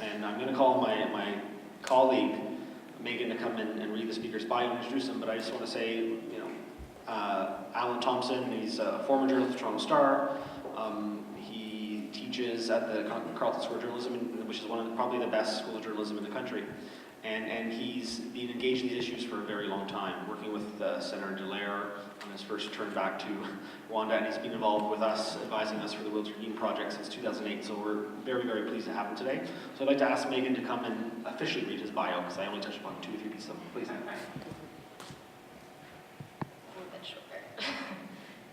And I'm going to call my colleague, Megan, to come in and read the speaker's bio and introduce him, but I just want to say, Allan Thompson, he's a former journalist at the Toronto Star. He teaches at the Carleton School of Journalism, which is probably the best school of journalism in the country. And he's been engaged in these issues for a very long time, working with Senator Dallaire on his first turn back to Rwanda, and he's been involved with us, advising us for the Will Tribune project since 2008, so we're very, very pleased to have him today. So I'd like to ask Megan to come and officially read his bio, because I only touched upon 2 or 3 pieces of them. Please.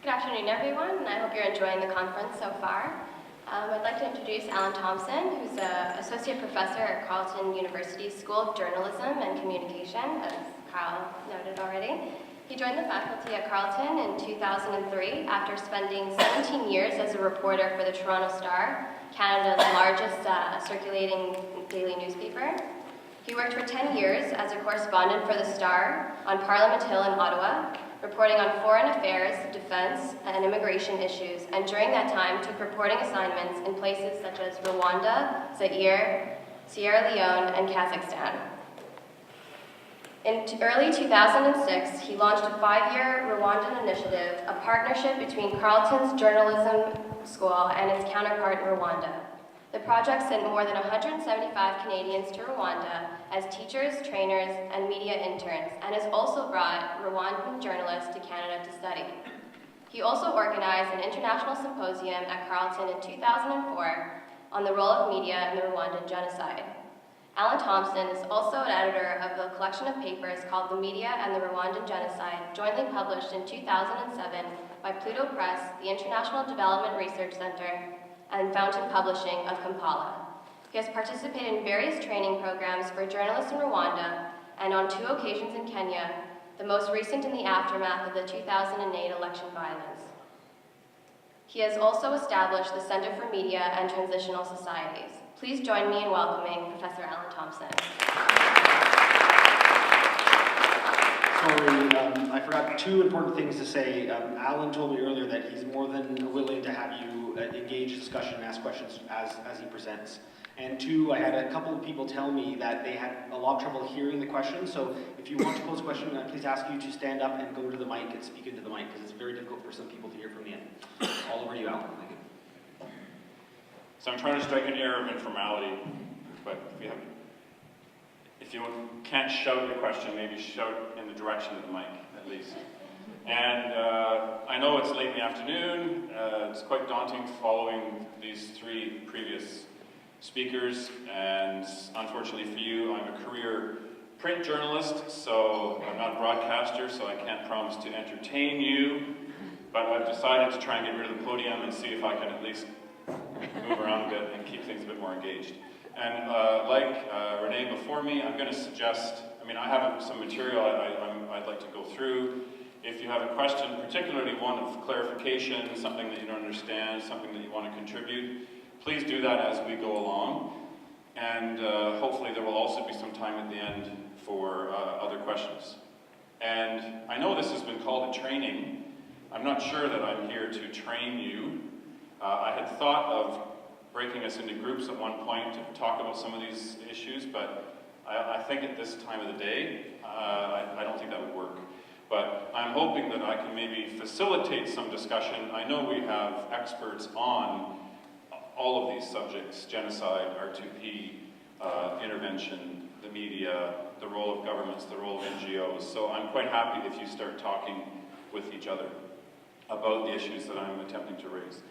Good afternoon, everyone, and I hope you're enjoying the conference so far. I'd like to introduce Allan Thompson, who's an associate professor at Carleton University's School of Journalism and Communication, as Kyle noted already. He joined the faculty at Carleton in 2003 after spending 17 years as a reporter for the Toronto Star, Canada's largest circulating daily newspaper. He worked for 10 years as a correspondent for the Star on Parliament Hill in Ottawa, reporting on foreign affairs, defense, and immigration issues, and during that time took reporting assignments in places such as Rwanda, Zaire, Sierra Leone, and Kazakhstan. In early 2006, he launched a 5-year Rwandan initiative, a partnership between Carleton's journalism school and its counterpart in Rwanda. The project sent more than 175 Canadians to Rwanda as teachers, trainers, and media interns, and has also brought Rwandan journalists to Canada to study. He also organized an international symposium at Carleton in 2004 on the role of media in the Rwandan genocide. Allan Thompson is also an editor of a collection of papers called The Media and the Rwandan Genocide, jointly published in 2007 by Pluto Press, the International Development Research Center, and Fountain Publishing of Kampala. He has participated in various training programs for journalists in Rwanda and on 2 occasions in Kenya, the most recent in the aftermath of the 2008 election violence. He has also established the Center for Media and Transitional Societies. Please join me in welcoming Professor Allan Thompson. Sorry, I forgot 2 important things to say. Allan told me earlier that he's more than willing to have you engage in discussion and ask questions as he presents. And 2, I had a couple of people tell me that they had a lot of trouble hearing the questions, so if you want to pose a question, please ask you to stand up and go to the mic and speak into the mic, because it's very difficult for some people to hear from the end. All over to you, Allan. Thank you. So I'm trying to strike an air of informality, but if you can't shout your question, maybe shout in the direction of the mic, at least. And I know it's late in the afternoon. It's quite daunting following these 3 previous speakers, and unfortunately for you, I'm a career print journalist, so I'm not a broadcaster, so I can't promise to entertain you, but I've decided to try and get rid of the podium and see if I can at least move around a bit and keep things a bit more engaged. And like Renee before me, I'm going to suggest, I have some material I'd like to go through. If you have a question, particularly one of clarification, something that you don't understand, something that you want to contribute, please do that as we go along. And hopefully there will also be some time at the end for other questions. And I know this has been called a training. I'm not sure that I'm here to train you. I had thought of breaking us into groups at one point to talk about some of these issues, but I think at this time of the day, I don't think that would work. But I'm hoping that I can maybe facilitate some discussion. I know we have experts on all of these subjects: genocide, R2P, intervention, the media, the role of governments, the role of NGOs. So I'm quite happy if you start talking with each other about the issues that I'm attempting to raise.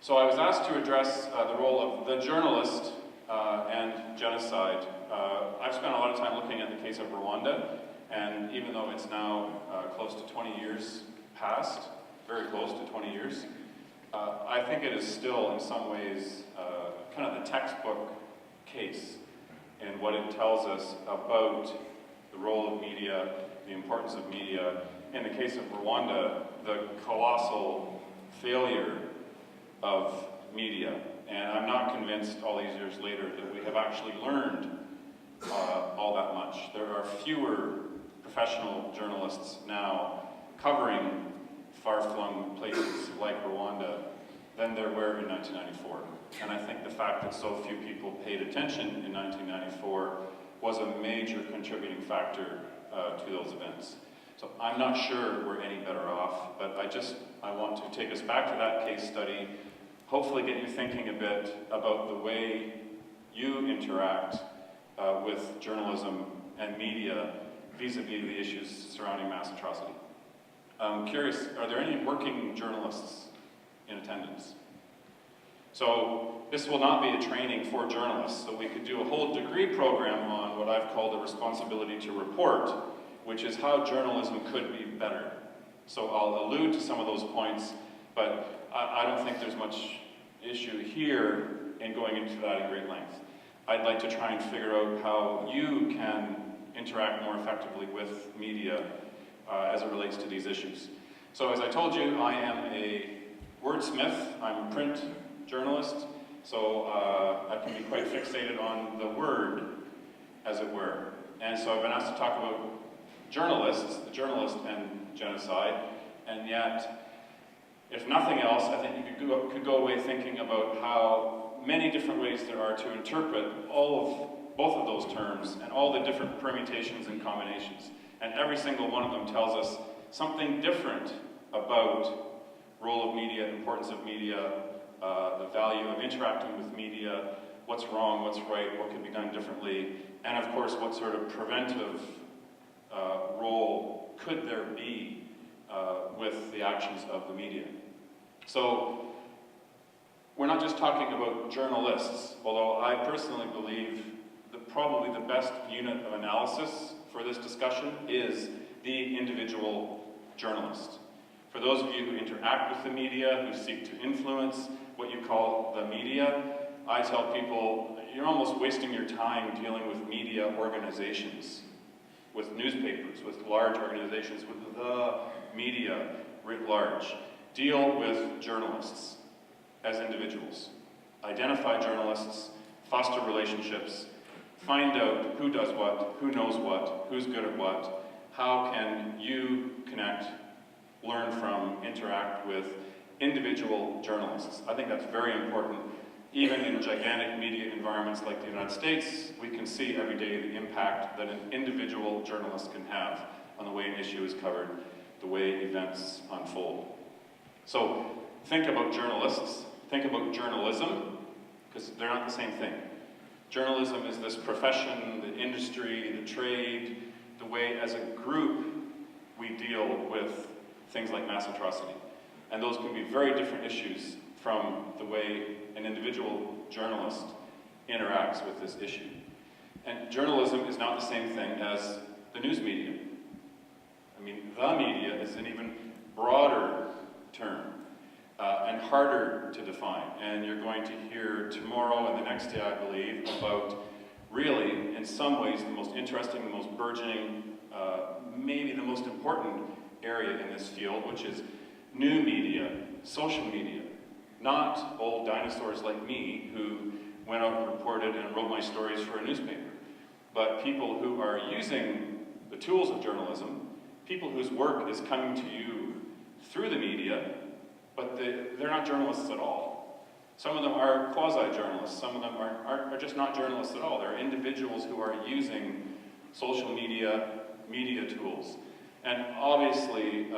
So I was asked to address the role of the journalist and genocide. I've spent a lot of time looking at the case of Rwanda, and even though it's now close to 20 years past, very close to 20 years, I think it is still in some ways kind of the textbook case in what it tells us about the role of media, the importance of media. In the case of Rwanda, the colossal failure of media. And I'm not convinced all these years later that we have actually learned all that much. There are fewer professional journalists now covering far-flung places like Rwanda than there were in 1994. And I think the fact that so few people paid attention in 1994 was a major contributing factor to those events. So I'm not sure we're any better off, but I want to take us back to that case study, hopefully get you thinking a bit about the way you interact with journalism and media vis-a-vis the issues surrounding mass atrocity. I'm curious, are there any working journalists in attendance? So this will not be a training for journalists, so we could do a whole degree program on what I've called the responsibility to report, which is how journalism could be better. So I'll allude to some of those points, but I don't think there's much issue here in going into that at great length. I'd like to try and figure out how you can interact more effectively with media as it relates to these issues. So as I told you, I am a wordsmith. I'm a print journalist, so I can be quite fixated on the word, as it were. And so I've been asked to talk about journalists, the journalist and genocide, and yet, if nothing else, I think you could go away thinking about how many different ways there are to interpret both of those terms and all the different permutations and combinations. And every single one of them tells us something different about role of media, importance of media, the value of interacting with media, what's wrong, what's right, what can be done differently, and of course what sort of preventive role could there be with the actions of the media. So we're not just talking about journalists, although I personally believe that probably the best unit of analysis for this discussion is the individual journalist. For those of you who interact with the media, who seek to influence what you call the media, I tell people, you're almost wasting your time dealing with media organizations, with newspapers, with large organizations, with the media writ large. Deal with journalists as individuals. Identify journalists, foster relationships, find out who does what, who knows what, who's good at what, how can you connect, learn from, interact with individual journalists. I think that's very important. Even in gigantic media environments like the United States, we can see every day the impact that an individual journalist can have on the way an issue is covered, the way events unfold. So think about journalists, think about journalism, because they're not the same thing. Journalism is this profession, the industry, the trade, the way as a group we deal with things like mass atrocity. And those can be very different issues from the way an individual journalist interacts with this issue. And journalism is not the same thing as the news media. I mean, the media is an even broader term and harder to define. And you're going to hear tomorrow and the next day, I believe, about really, in some ways, the most interesting, the most burgeoning, maybe the most important area in this field, which is new media, social media. Not old dinosaurs like me who went out and reported and wrote my stories for a newspaper, but people who are using the tools of journalism, people whose work is coming to you through the media, but they're not journalists at all. Some of them are quasi-journalists, some of them are just not journalists at all. They're individuals who are using social media, media tools. And obviously,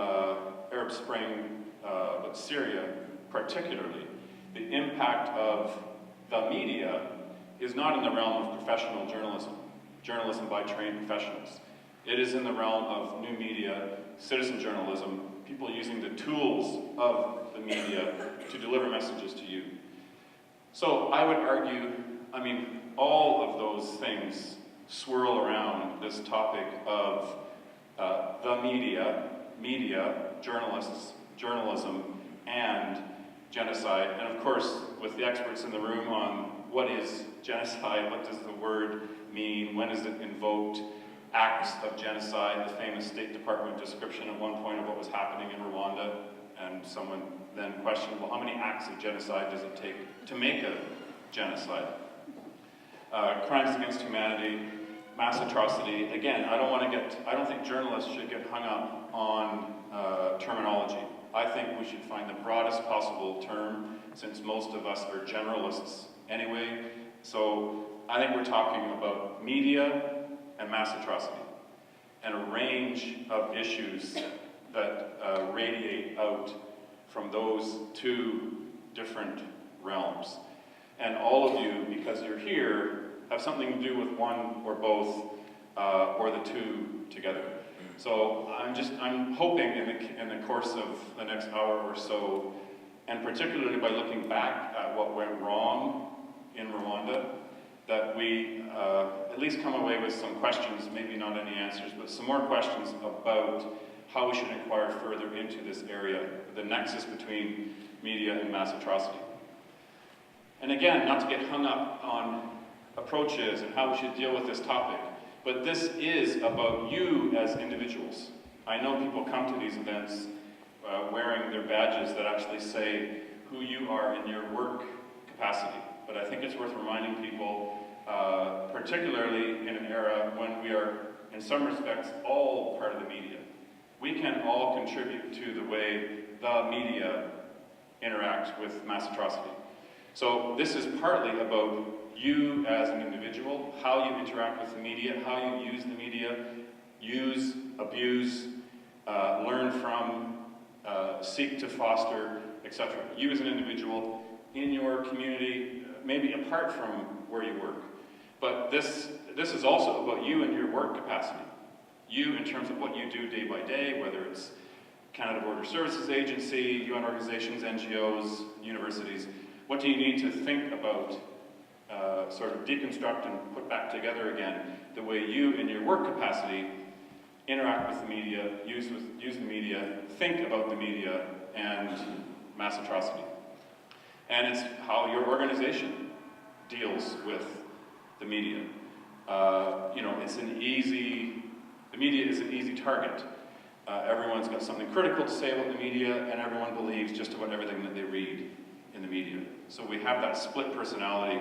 Arab Spring, but Syria particularly, the impact of the media is not in the realm of professional journalism, journalism by trained professionals. It is in the realm of new media, citizen journalism, people using the tools of the media to deliver messages to you. So I would argue, I mean, all of those things swirl around this topic of the media, journalists, journalism, and genocide. And of course, with the experts in the room on what is genocide, what does the word mean, when is it invoked, acts of genocide, the famous State Department description at one point of what was happening in Rwanda, and someone then questioned, well, how many acts of genocide does it take to make a genocide? Crimes against humanity, mass atrocity, again, I don't think journalists should get hung up on terminology. I think we should find the broadest possible term, since most of us are generalists anyway. So I think we're talking about media and mass atrocity, and a range of issues that radiate out from those two different realms. And all of you, because you're here, have something to do with one or both, or the two together. So I'm hoping in the course of the next hour or so, and particularly by looking back at what went wrong in Rwanda, that we at least come away with some questions, maybe not any answers, but some more questions about how we should inquire further into this area, the nexus between media and mass atrocity. And again, not to get hung up on approaches and how we should deal with this topic, but this is about you as individuals. I know people come to these events wearing their badges that actually say who you are in your work capacity, but I think it's worth reminding people, particularly in an era when we are, in some respects, all part of the media. We can all contribute to the way the media interacts with mass atrocity. So this is partly about you as an individual, how you interact with the media, how you use the media, use, abuse, learn from, seek to foster, etc. You as an individual in your community, maybe apart from where you work. But this is also about you and your work capacity. You in terms of what you do day by day, whether it's Canada Border Services Agency, UN organizations, NGOs, universities. What do you need to think about, sort of deconstruct and put back together again, the way you in your work capacity interact with the media, use the media, think about the media and mass atrocity. And it's how your organization deals with the media. You know, the media is an easy target. Everyone's got something critical to say about the media, and everyone believes just about everything that they read in the media. So we have that split personality.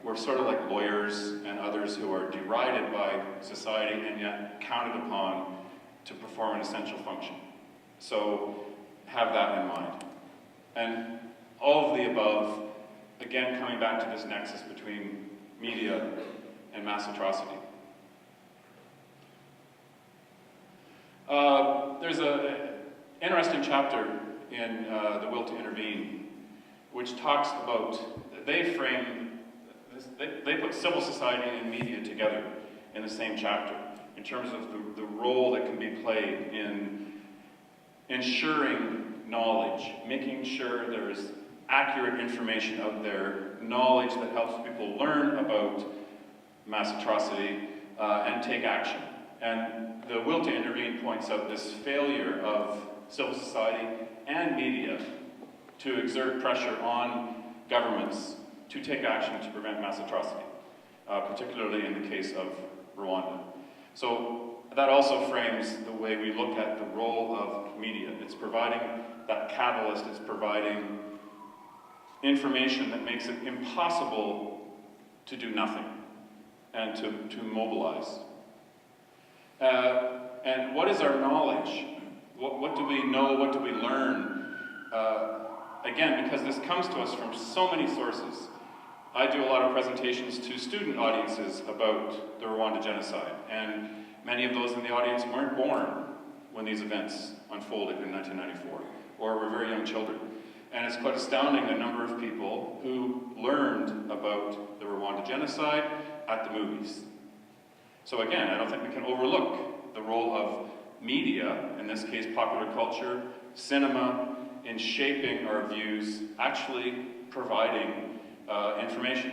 We're sort of like lawyers and others who are derided by society and yet counted upon to perform an essential function. So have that in mind. And all of the above, again, coming back to this nexus between media and mass atrocity. There's an interesting chapter in The Will to Intervene, which talks about, they put civil society and media together in the same chapter in terms of the role that can be played in ensuring knowledge, making sure there's accurate information out there, knowledge that helps people learn about mass atrocity and take action. And The Will to Intervene points out this failure of civil society and media to exert pressure on governments to take action to prevent mass atrocity, particularly in the case of Rwanda. So that also frames the way we look at the role of media. It's providing that catalyst, it's providing information that makes it impossible to do nothing and to mobilize. And what is our knowledge? What do we know? What do we learn? Again, because this comes to us from so many sources. I do a lot of presentations to student audiences about the Rwanda genocide, and many of those in the audience weren't born when these events unfolded in 1994, or were very young children. And it's quite astounding the number of people who learned about the Rwanda genocide at the movies. So again, I don't think we can overlook the role of media, in this case popular culture, cinema, in shaping our views, actually providing information.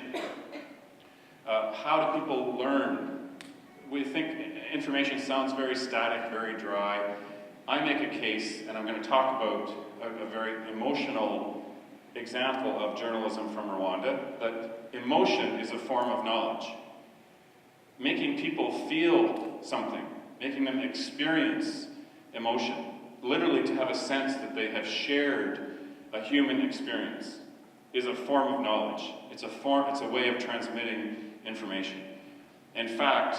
How do people learn? We think information sounds very static, very dry. I make a case, and I'm going to talk about a very emotional example of journalism from Rwanda, that emotion is a form of knowledge. Making people feel something, making them experience emotion, literally to have a sense that they have shared a human experience, is a form of knowledge. It's a way of transmitting information. In fact,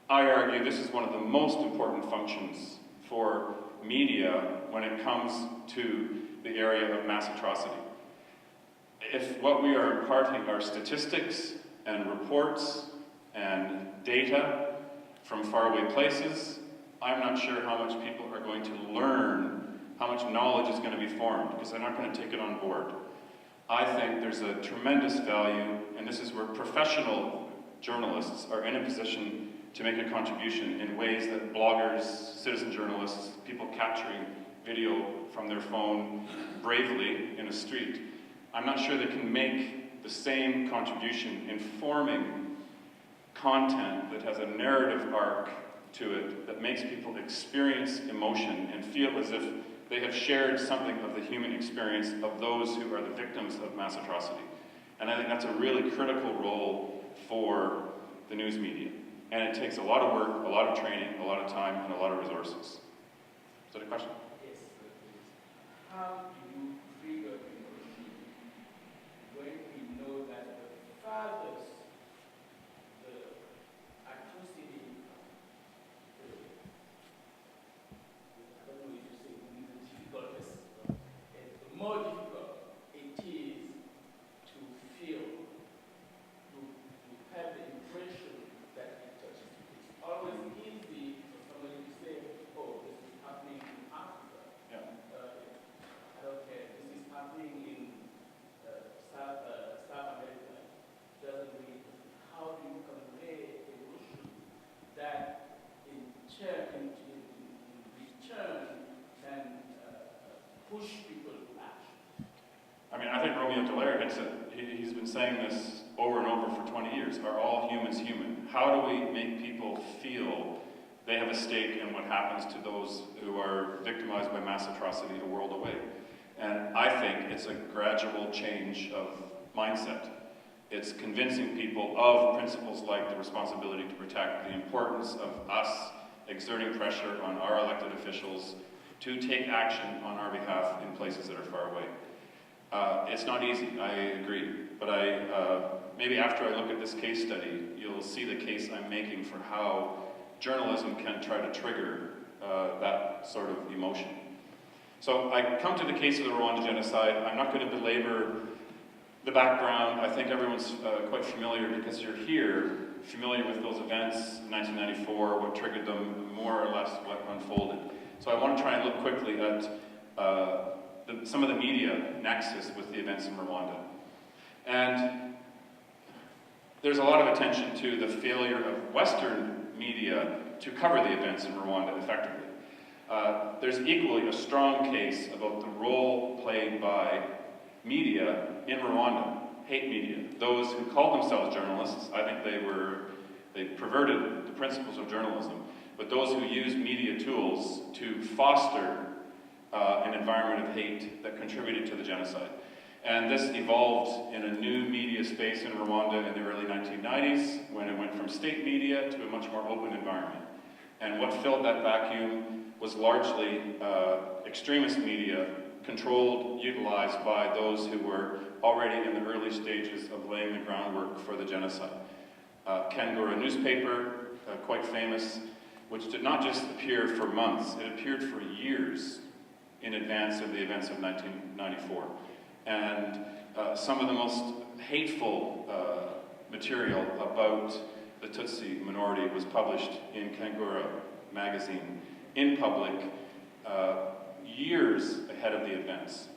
I argue this is one of the most important functions for media when it comes to the area of mass atrocity. If what we are imparting are statistics and reports and data from faraway places, I'm not sure how much people are going to learn, how much knowledge is going to be formed, because they're not going to take it on board. I think there's a tremendous value, and this is where professional journalists are in a position to make a contribution in ways that bloggers, citizen journalists, people capturing video from their phone bravely in a street, I'm not sure they can make the same contribution in forming content that has a narrative arc to it that makes people experience emotion and feel as if they have shared something of the human experience of those who are the victims of mass atrocity. And I think that's a really critical role for the news media. And it takes a lot of work, a lot of training, a lot of time, and a lot of resources. Is that a question? Yes. How do you trigger emotion when we know that the fathers, the atrocity, I don't know if you say the difficultness, the more difficult it is to feel, to have the impression that it touches. It's always easy for somebody to say, oh, this is happening in Africa. Yeah. I don't care. This is happening in South America. Doesn't really. How do you convey emotion that in return can push people to action? I mean, I think Romeo Dallaire hits it. He's been saying this over and over for 20 years. Are all humans human? How do we make people feel they have a stake in what happens to those who are victimized by mass atrocity a world away? And I think it's a gradual change of mindset. It's convincing people of principles like the responsibility to protect, the importance of us exerting pressure on our elected officials to take action on our behalf in places that are far away. It's not easy, I agree, but maybe after I look at this case study, you'll see the case I'm making for how journalism can try to trigger that sort of emotion. So I come to the case of the Rwanda genocide. I'm not going to belabor the background. I think everyone's quite familiar because you're here, familiar with those events, 1994, what triggered them, more or less what unfolded. So I want to try and look quickly at some of the media nexus with the events in Rwanda. And there's a lot of attention to the failure of Western media to cover the events in Rwanda effectively. There's equally a strong case about the role played by media in Rwanda, hate media. Those who call themselves journalists, I think they perverted the principles of journalism, but those who use media tools to foster an environment of hate that contributed to the genocide. And this evolved in a new media space in Rwanda in the early 1990s, when it went from state media to a much more open environment. And what filled that vacuum was largely extremist media, controlled, utilized by those who were already in the early stages of laying the groundwork for the genocide. Kangura newspaper, quite famous, which did not just appear for months, it appeared for years in advance of the events of 1994. And some of the most hateful material about the Tutsi minority was published in Kangura magazine, in public, years ahead of the events.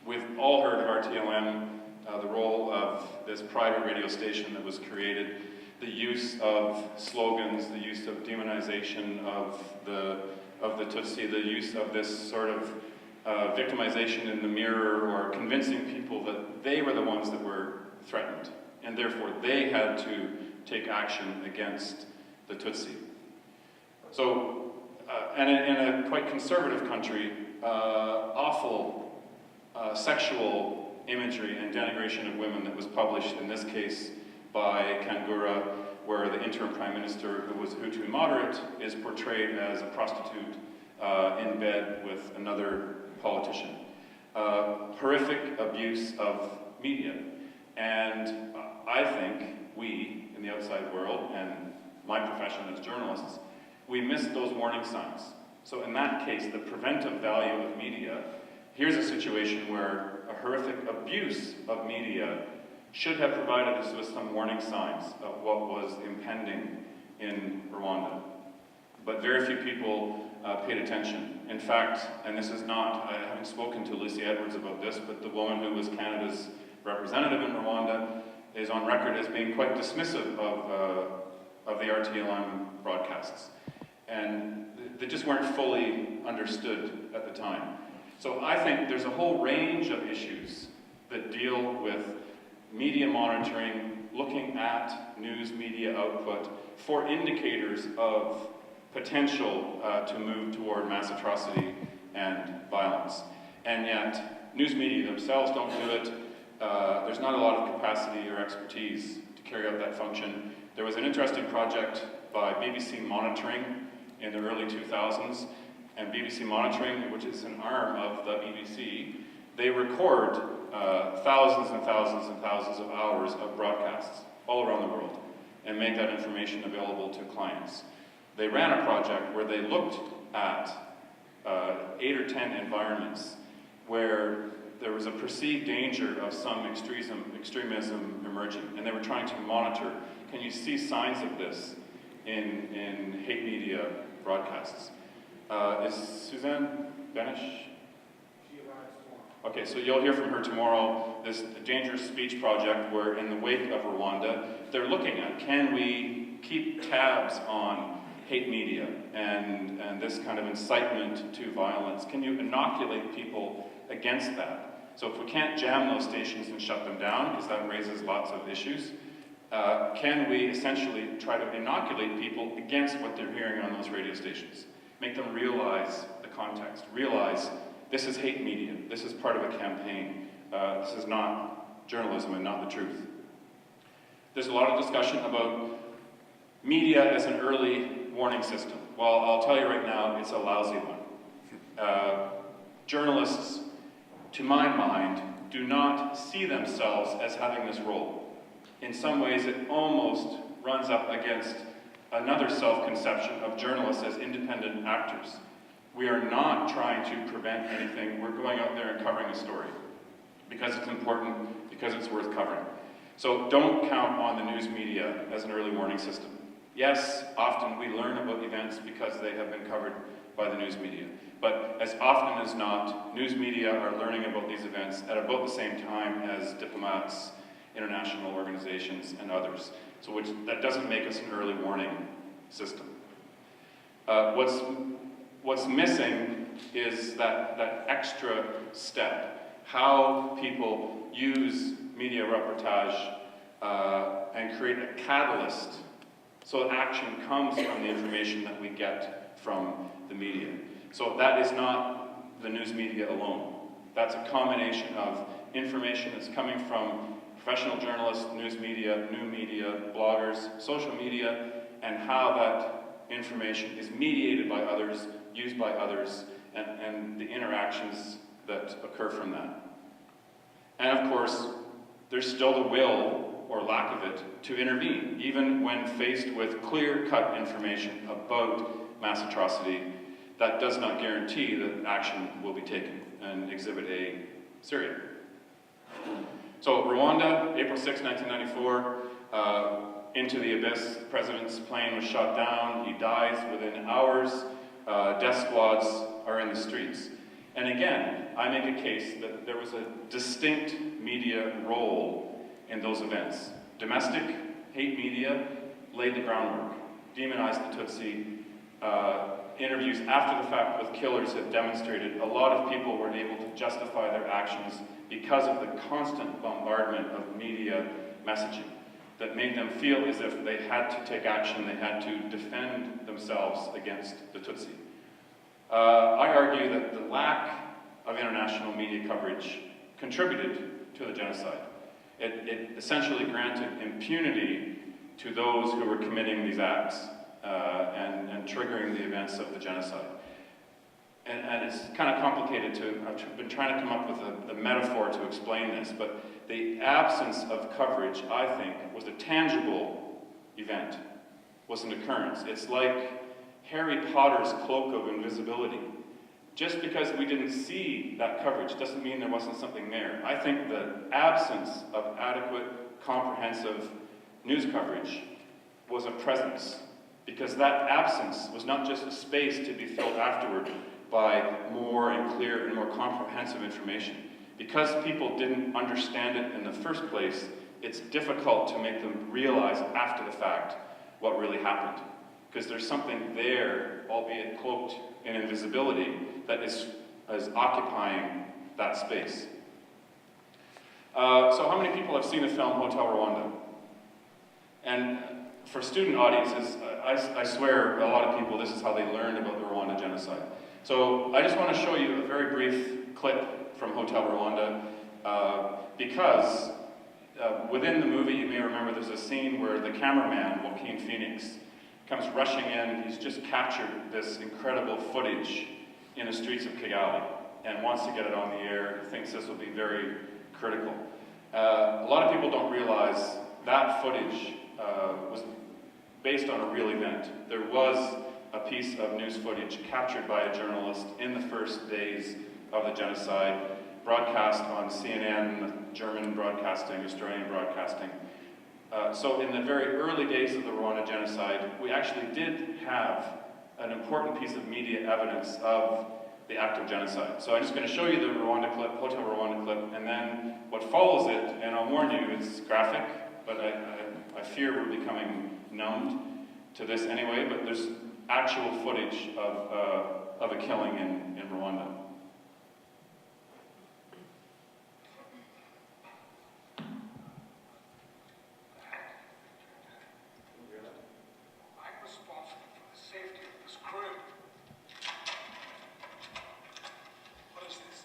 We've all heard of RTLM, the role of this private radio station that was created, the use of slogans, the use of demonization of the Tutsi, the use of this sort of victimization in the mirror, or convincing people that they were the ones that were threatened, and therefore they had to take action against the Tutsi. So, and in a quite conservative country, awful sexual imagery and denigration of women that was published, in this case by Kangura, where the interim prime minister, who was Hutu moderate, is portrayed as a prostitute in bed with another politician. Horrific abuse of media. And I think we, in the outside world and my profession as journalists, we miss those warning signs. So in that case, the preventive value of media, here's a situation where a horrific abuse of media should have provided us with some warning signs of what was impending in Rwanda. But very few people paid attention. In fact, and this is not, I haven't spoken to Lucy Edwards about this, but the woman who was Canada's representative in Rwanda is on record as being quite dismissive of the RTLM broadcasts. And they just weren't fully understood at the time. So I think there's a whole range of issues that deal with media monitoring, looking at news media output for indicators of potential to move toward mass atrocity and violence. And yet, news media themselves don't do it. There's not a lot of capacity or expertise to carry out that function. There was an interesting project by BBC Monitoring in the early 2000s, and BBC Monitoring, which is an arm of the BBC, they record thousands and thousands and thousands of hours of broadcasts all around the world and make that information available to clients. They ran a project where they looked at 8 or 10 environments where there was a perceived danger of some extremism emerging, and they were trying to monitor, can you see signs of this in hate media broadcasts? Is Suzanne Benish? Okay, so you'll hear from her tomorrow, this Dangerous Speech project where in the wake of Rwanda, they're looking at, can we keep tabs on hate media and this kind of incitement to violence? Can you inoculate people against that? So if we can't jam those stations and shut them down, because that raises lots of issues, can we essentially try to inoculate people against what they're hearing on those radio stations? Make them realize the context, realize this is hate media, this is part of a campaign, this is not journalism and not the truth. There's a lot of discussion about media as an early warning system. Well, I'll tell you right now, it's a lousy one. Journalists, to my mind, do not see themselves as having this role. In some ways, it almost runs up against another self-conception of journalists as independent actors. We are not trying to prevent anything. We're going out there and covering a story because it's important, because it's worth covering. So don't count on the news media as an early warning system. Yes, often we learn about events because they have been covered by the news media. But as often as not, news media are learning about these events at about the same time as diplomats, international organizations, and others. So that doesn't make us an early warning system. What's missing is that extra step, how people use media reportage and create a catalyst so action comes from the information that we get from the media. So that is not the news media alone. That's a combination of information that's coming from professional journalists, news media, new media, bloggers, social media, and how that information is mediated by others, used by others, and the interactions that occur from that. And of course, there's still the will, or lack of it, to intervene, even when faced with clear-cut information about mass atrocity. That does not guarantee that action will be taken, and Exhibit A, Syria. So Rwanda, April 6, 1994, into the abyss. The president's plane was shot down. He dies within hours. Death squads are in the streets. And again, I make a case that there was a distinct media role in those events. Domestic hate media laid the groundwork, demonized the Tutsi. Interviews after the fact with killers have demonstrated a lot of people were able to justify their actions because of the constant bombardment of media messaging that made them feel as if they had to take action, they had to defend themselves against the Tutsi. I argue that the lack of international media coverage contributed to the genocide. It essentially granted impunity to those who were committing these acts and triggering the events of the genocide. And it's kind of complicated I've been trying to come up with a metaphor to explain this, but the absence of coverage, I think, was a tangible event was an occurrence. It's like Harry Potter's cloak of invisibility. Just because we didn't see that coverage doesn't mean there wasn't something there. I think the absence of adequate, comprehensive news coverage was a presence, because that absence was not just a space to be filled afterward by more and clear and more comprehensive information. Because people didn't understand it in the first place, it's difficult to make them realize after the fact what really happened. Because there's something there, albeit cloaked in invisibility, that is occupying that space. So how many people have seen the film Hotel Rwanda? And for student audiences, I swear a lot of people, this is how they learned about the Rwanda genocide. So I just want to show you a very brief clip from Hotel Rwanda, because within the movie, you may remember there's a scene where the cameraman, Joaquin Phoenix, comes rushing in. He's just captured this incredible footage in the streets of Kigali and wants to get it on the air. He thinks this will be very critical. A lot of people don't realize that footage was based on a real event. There was a piece of news footage captured by a journalist in the first days of the genocide, broadcast on CNN, German broadcasting, Australian broadcasting. So in the very early days of the Rwanda genocide, we actually did have an important piece of media evidence of the act of genocide. So I'm just going to show you the Rwanda clip, Hotel Rwanda clip, and then what follows it, and I'll warn you, it's graphic, but I fear we're becoming numbed to this anyway, but there's actual footage of a killing in Rwanda. I'm responsible for the safety of this crew. What is this?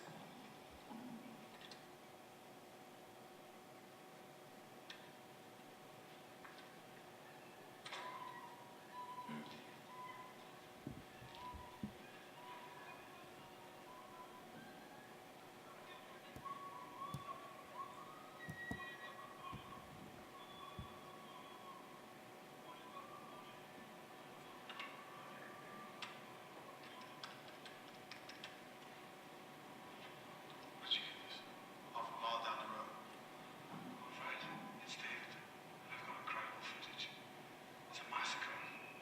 Where'd you get this? Off a mile down the road. Right. It's David. I've got incredible footage. It's a massacre.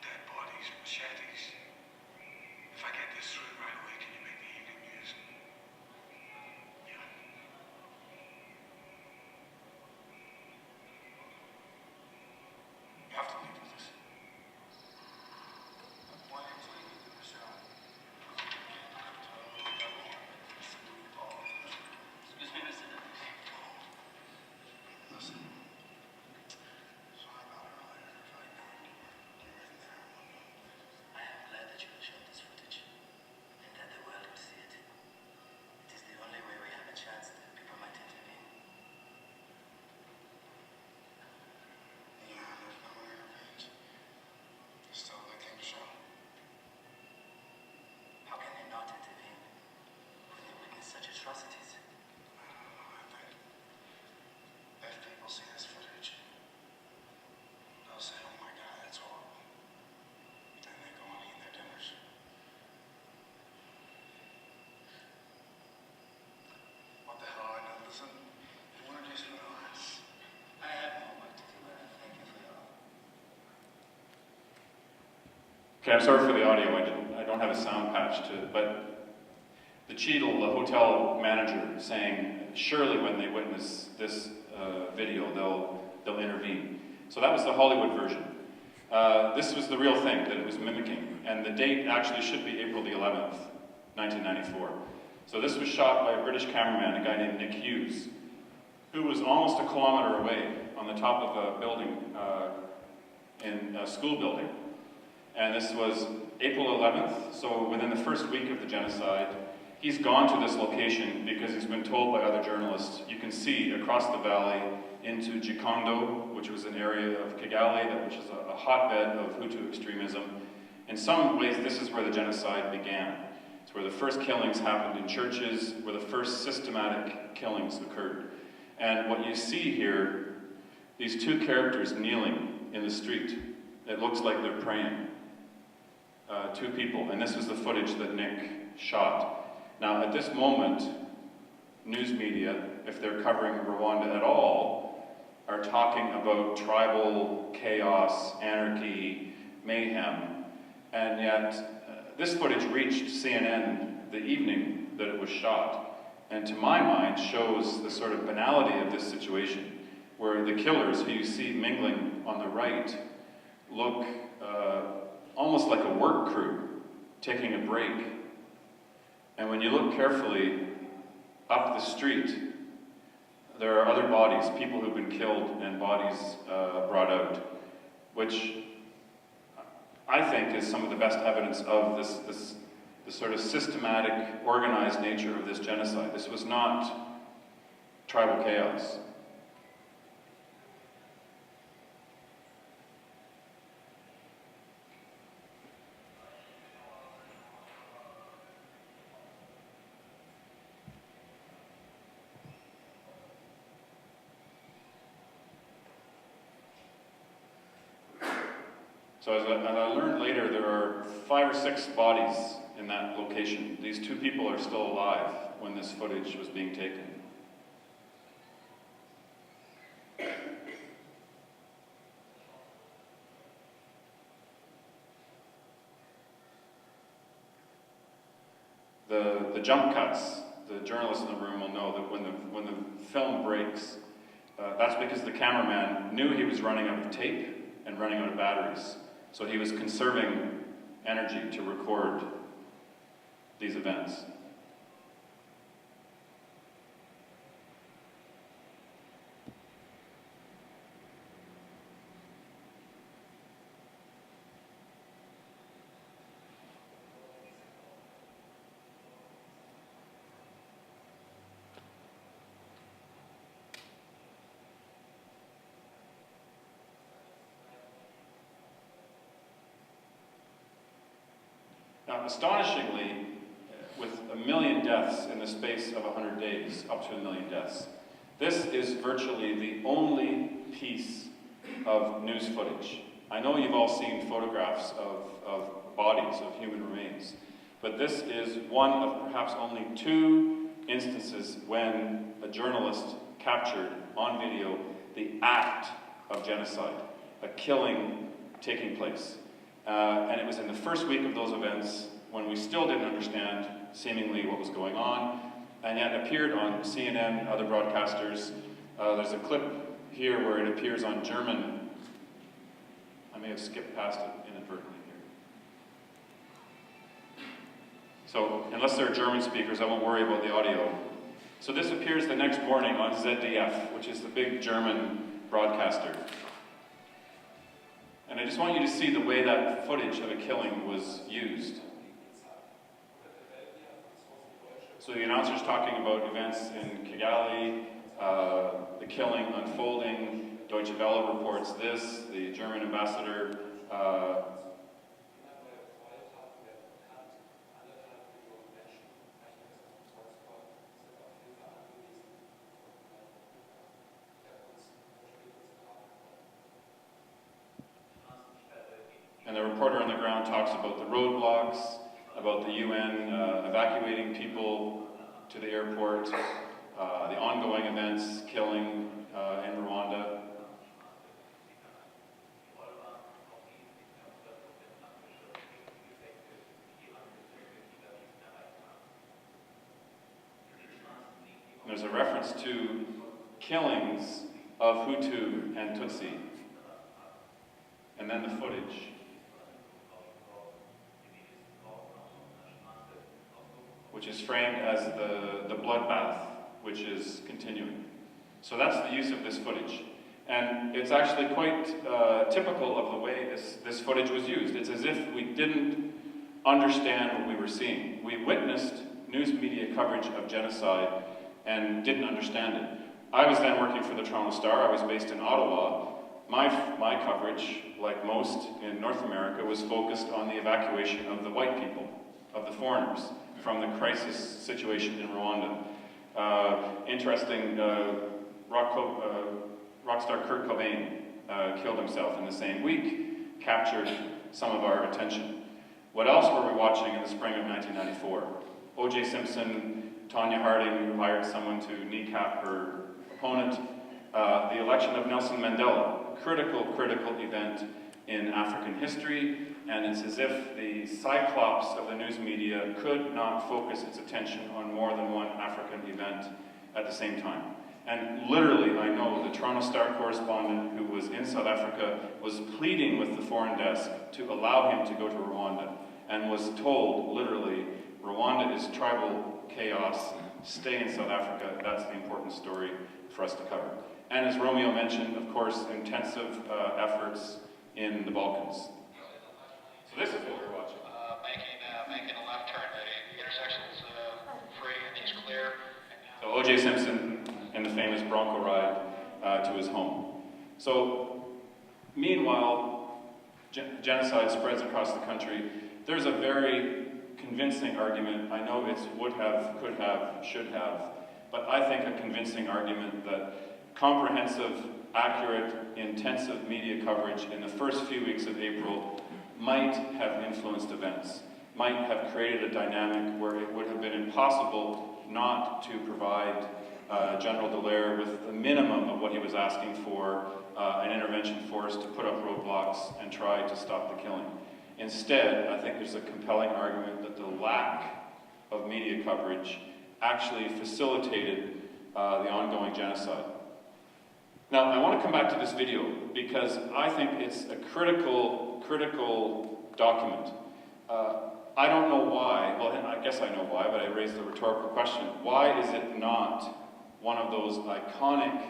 Dead bodies, machetes. If I get this through right away, can you make the evening news? Yeah. You have to leave with this. Why are you taking it to the show? Excuse me, Mr. Dennis. Listen. Sorry about earlier. If I knew you were in there. I am glad that you have shown this footage, and that the world will see it. It is the only way we have a chance that people might intervene. Yeah, there's no one intervenes. Still the king show. How can they not intervene when they witness such atrocities? I think if people see this footage, they'll say, oh my God, that's horrible. And they go and eat their dinners. What the hell? I know. Listen, you want to just relax. I have more work to do, and thank you for your help. Okay, I'm sorry for the audio. I don't have a sound patch to it, but the Cheadle, the hotel manager, saying surely when they witness this video, they'll intervene. So that was the Hollywood version. This was the real thing that it was mimicking, and the date actually should be April the 11th, 1994. So this was shot by a British cameraman, a guy named Nick Hughes, who was almost a kilometer away on the top of a building, in a school building. And this was April 11th, so within the first week of the genocide, he's gone to this location because he's been told by other journalists, you can see across the valley into Gikondo, which was an area of Kigali, which is a hotbed of Hutu extremism. In some ways, this is where the genocide began. It's where the first killings happened in churches, where the first systematic killings occurred. And what you see here, these two characters kneeling in the street. It looks like they're praying. Two people, and this was the footage that Nick shot. Now, at this moment, news media, if they're covering Rwanda at all, are talking about tribal chaos, anarchy, mayhem, and yet this footage reached CNN the evening that it was shot, and to my mind shows the sort of banality of this situation, where the killers, who you see mingling on the right, look almost like a work crew taking a break. And when you look carefully up the street, there are other bodies, people who've been killed and bodies brought out, which I think is some of the best evidence of this sort of systematic, organized nature of this genocide. This was not tribal chaos. So as I learned later, there are 5 or 6 bodies in that location. These 2 people are still alive when this footage was being taken. The jump cuts, the journalists in the room will know that when the film breaks, that's because the cameraman knew he was running out of tape and running out of batteries. So he was conserving energy to record these events. Now, astonishingly, with 1 million deaths in the space of 100 days, up to 1 million deaths, this is virtually the only piece of news footage. I know you've all seen photographs of bodies, of human remains, but this is one of perhaps only 2 instances when a journalist captured on video the act of genocide, a killing taking place. And it was in the first week of those events when we still didn't understand seemingly what was going on, and yet appeared on CNN, other broadcasters. There's a clip here where it appears on German. I may have skipped past it inadvertently here. So unless there are German speakers, I won't worry about the audio. So this appears the next morning on ZDF, which is the big German broadcaster. And I just want you to see the way that footage of a killing was used. So the announcer's talking about events in Kigali, the killing unfolding. Deutsche Welle reports this, the German ambassador and the reporter on the ground talks about the roadblocks, about the UN evacuating people to the airport, the ongoing events, killing in Rwanda. There's a reference to killings of Hutu and Tutsi, and then the footage. Which is framed as the bloodbath, which is continuing. So that's the use of this footage. And it's actually quite typical of the way this footage was used. It's as if we didn't understand what we were seeing. We witnessed news media coverage of genocide and didn't understand it. I was then working for the Toronto Star. I was based in Ottawa. My coverage, like most in North America, was focused on the evacuation of the white people, of the foreigners, from the crisis situation in Rwanda. Interesting, rock star Kurt Cobain killed himself in the same week, captured some of our attention. What else were we watching in the spring of 1994? O.J. Simpson, Tonya Harding, who hired someone to kneecap her opponent, the election of Nelson Mandela, critical event in African history, and it's as if the cyclops of the news media could not focus its attention on more than one African event at the same time. And literally, I know the Toronto Star correspondent who was in South Africa was pleading with the foreign desk to allow him to go to Rwanda, and was told, literally, Rwanda is tribal chaos, stay in South Africa, that's the important story for us to cover. And as Romeo mentioned, of course, intensive efforts in the Balkans. So this is what we're watching. Making a left turn, the intersection's free and he's clear. So O.J. Simpson and the famous Bronco ride to his home. So meanwhile, genocide spreads across the country. There's a very convincing argument. I know it's would have, could have, should have, but I think a convincing argument that comprehensive, accurate, intensive media coverage in the first few weeks of April might have influenced events, might have created a dynamic where it would have been impossible not to provide General Dallaire with the minimum of what he was asking for, an intervention force to put up roadblocks and try to stop the killing. Instead, I think there's a compelling argument that the lack of media coverage actually facilitated the ongoing genocide. Now, I want to come back to this video because I think it's a critical document. I don't know why, well, I guess I know why, but I raised the rhetorical question. Why is it not one of those iconic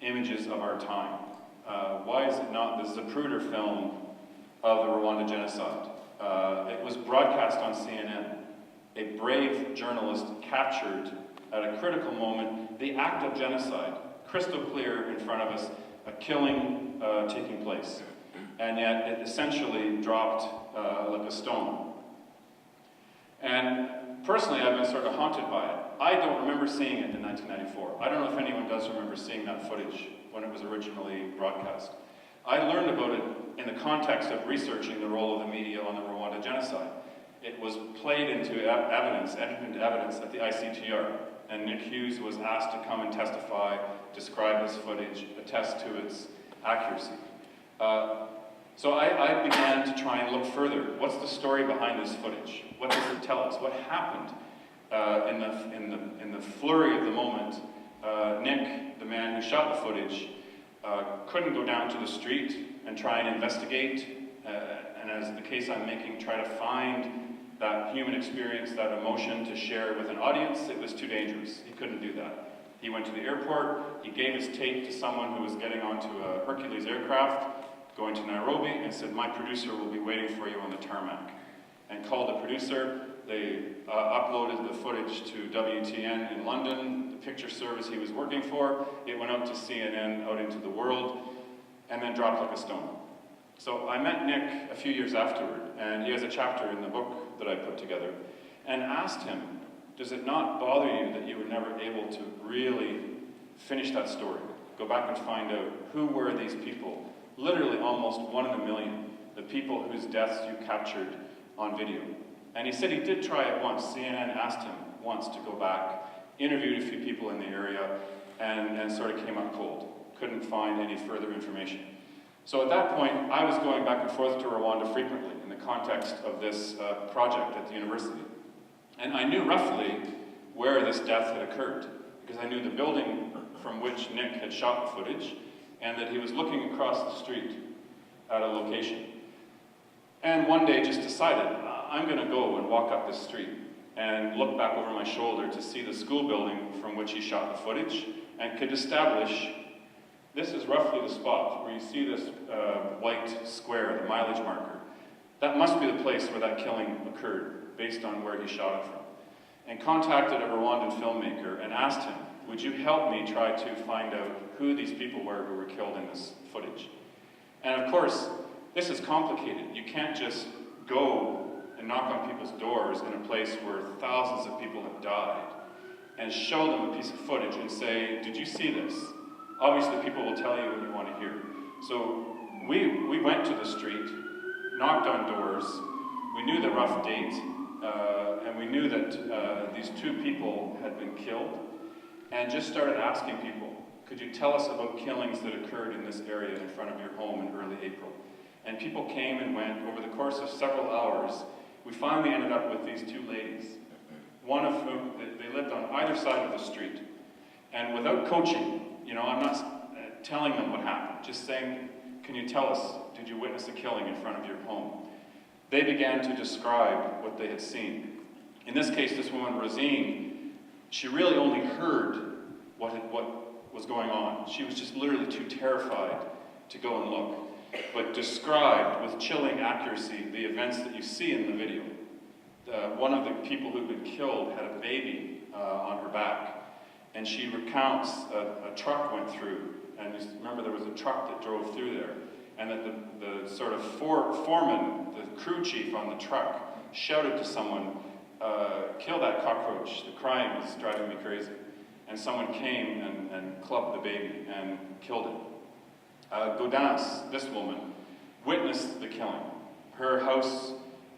images of our time? Why is it not the Zapruder film of the Rwanda genocide? It was broadcast on CNN. A brave journalist captured at a critical moment the act of genocide, crystal clear in front of us, a killing taking place. And yet it essentially dropped like a stone. And personally, I've been sort of haunted by it. I don't remember seeing it in 1994. I don't know if anyone does remember seeing that footage when it was originally broadcast. I learned about it in the context of researching the role of the media on the Rwanda genocide. It was played into evidence, entered into evidence at the ICTR, and Nick Hughes was asked to come and testify, describe this footage, attest to its accuracy. So I began to try and look further. What's the story behind this footage? What does it tell us? What happened in the flurry of the moment? Nick, the man who shot the footage, couldn't go down to the street and try and investigate, and as the case I'm making, try to find that human experience, that emotion to share with an audience. It was too dangerous. He couldn't do that. He went to the airport, he gave his tape to someone who was getting onto a Hercules aircraft, going to Nairobi, and said, my producer will be waiting for you on the tarmac. And called the producer. They uploaded the footage to WTN in London, the picture service he was working for. It went out to CNN, out into the world, and then dropped like a stone. So I met Nick a few years afterward, and he has a chapter in the book that I put together, and asked him, does it not bother you that you were never able to really finish that story? Go back and find out who were these people, literally almost 1 in a million, the people whose deaths you captured on video. And he said he did try it once. CNN asked him once to go back, interviewed a few people in the area, and sort of came up cold. Couldn't find any further information. So at that point, I was going back and forth to Rwanda frequently in the context of this project at the university. And I knew roughly where this death had occurred, because I knew the building from which Nick had shot the footage, and that he was looking across the street at a location. And one day just decided, I'm going to go and walk up this street and look back over my shoulder to see the school building from which he shot the footage, and could establish this is roughly the spot where you see this white square, the mileage marker. That must be the place where that killing occurred, based on where he shot it from. And contacted a Rwandan filmmaker and asked him, would you help me try to find out who these people were who were killed in this footage? And of course, this is complicated. You can't just go and knock on people's doors in a place where thousands of people have died and show them a piece of footage and say, did you see this? Obviously, people will tell you what you want to hear. So we went to the street, knocked on doors, we knew the rough date, and we knew that these 2 people had been killed, and just started asking people, could you tell us about killings that occurred in this area in front of your home in early April? And people came and went. Over the course of several hours, we finally ended up with these 2 ladies, one of whom, they lived on either side of the street. And without coaching, you know, I'm not telling them what happened, just saying, can you tell us, did you witness a killing in front of your home? They began to describe what they had seen. In this case, this woman, Rosine, she really only heard what was going on. She was just literally too terrified to go and look, but described with chilling accuracy the events that you see in the video. One of the people who'd been killed had a baby on her back, and she recounts a truck went through, and you remember there was a truck that drove through there, and that the sort of foreman, the crew chief on the truck, shouted to someone, kill that cockroach, the crying is driving me crazy. And someone came and clubbed the baby and killed it. Gaudence, this woman, witnessed the killing. Her house,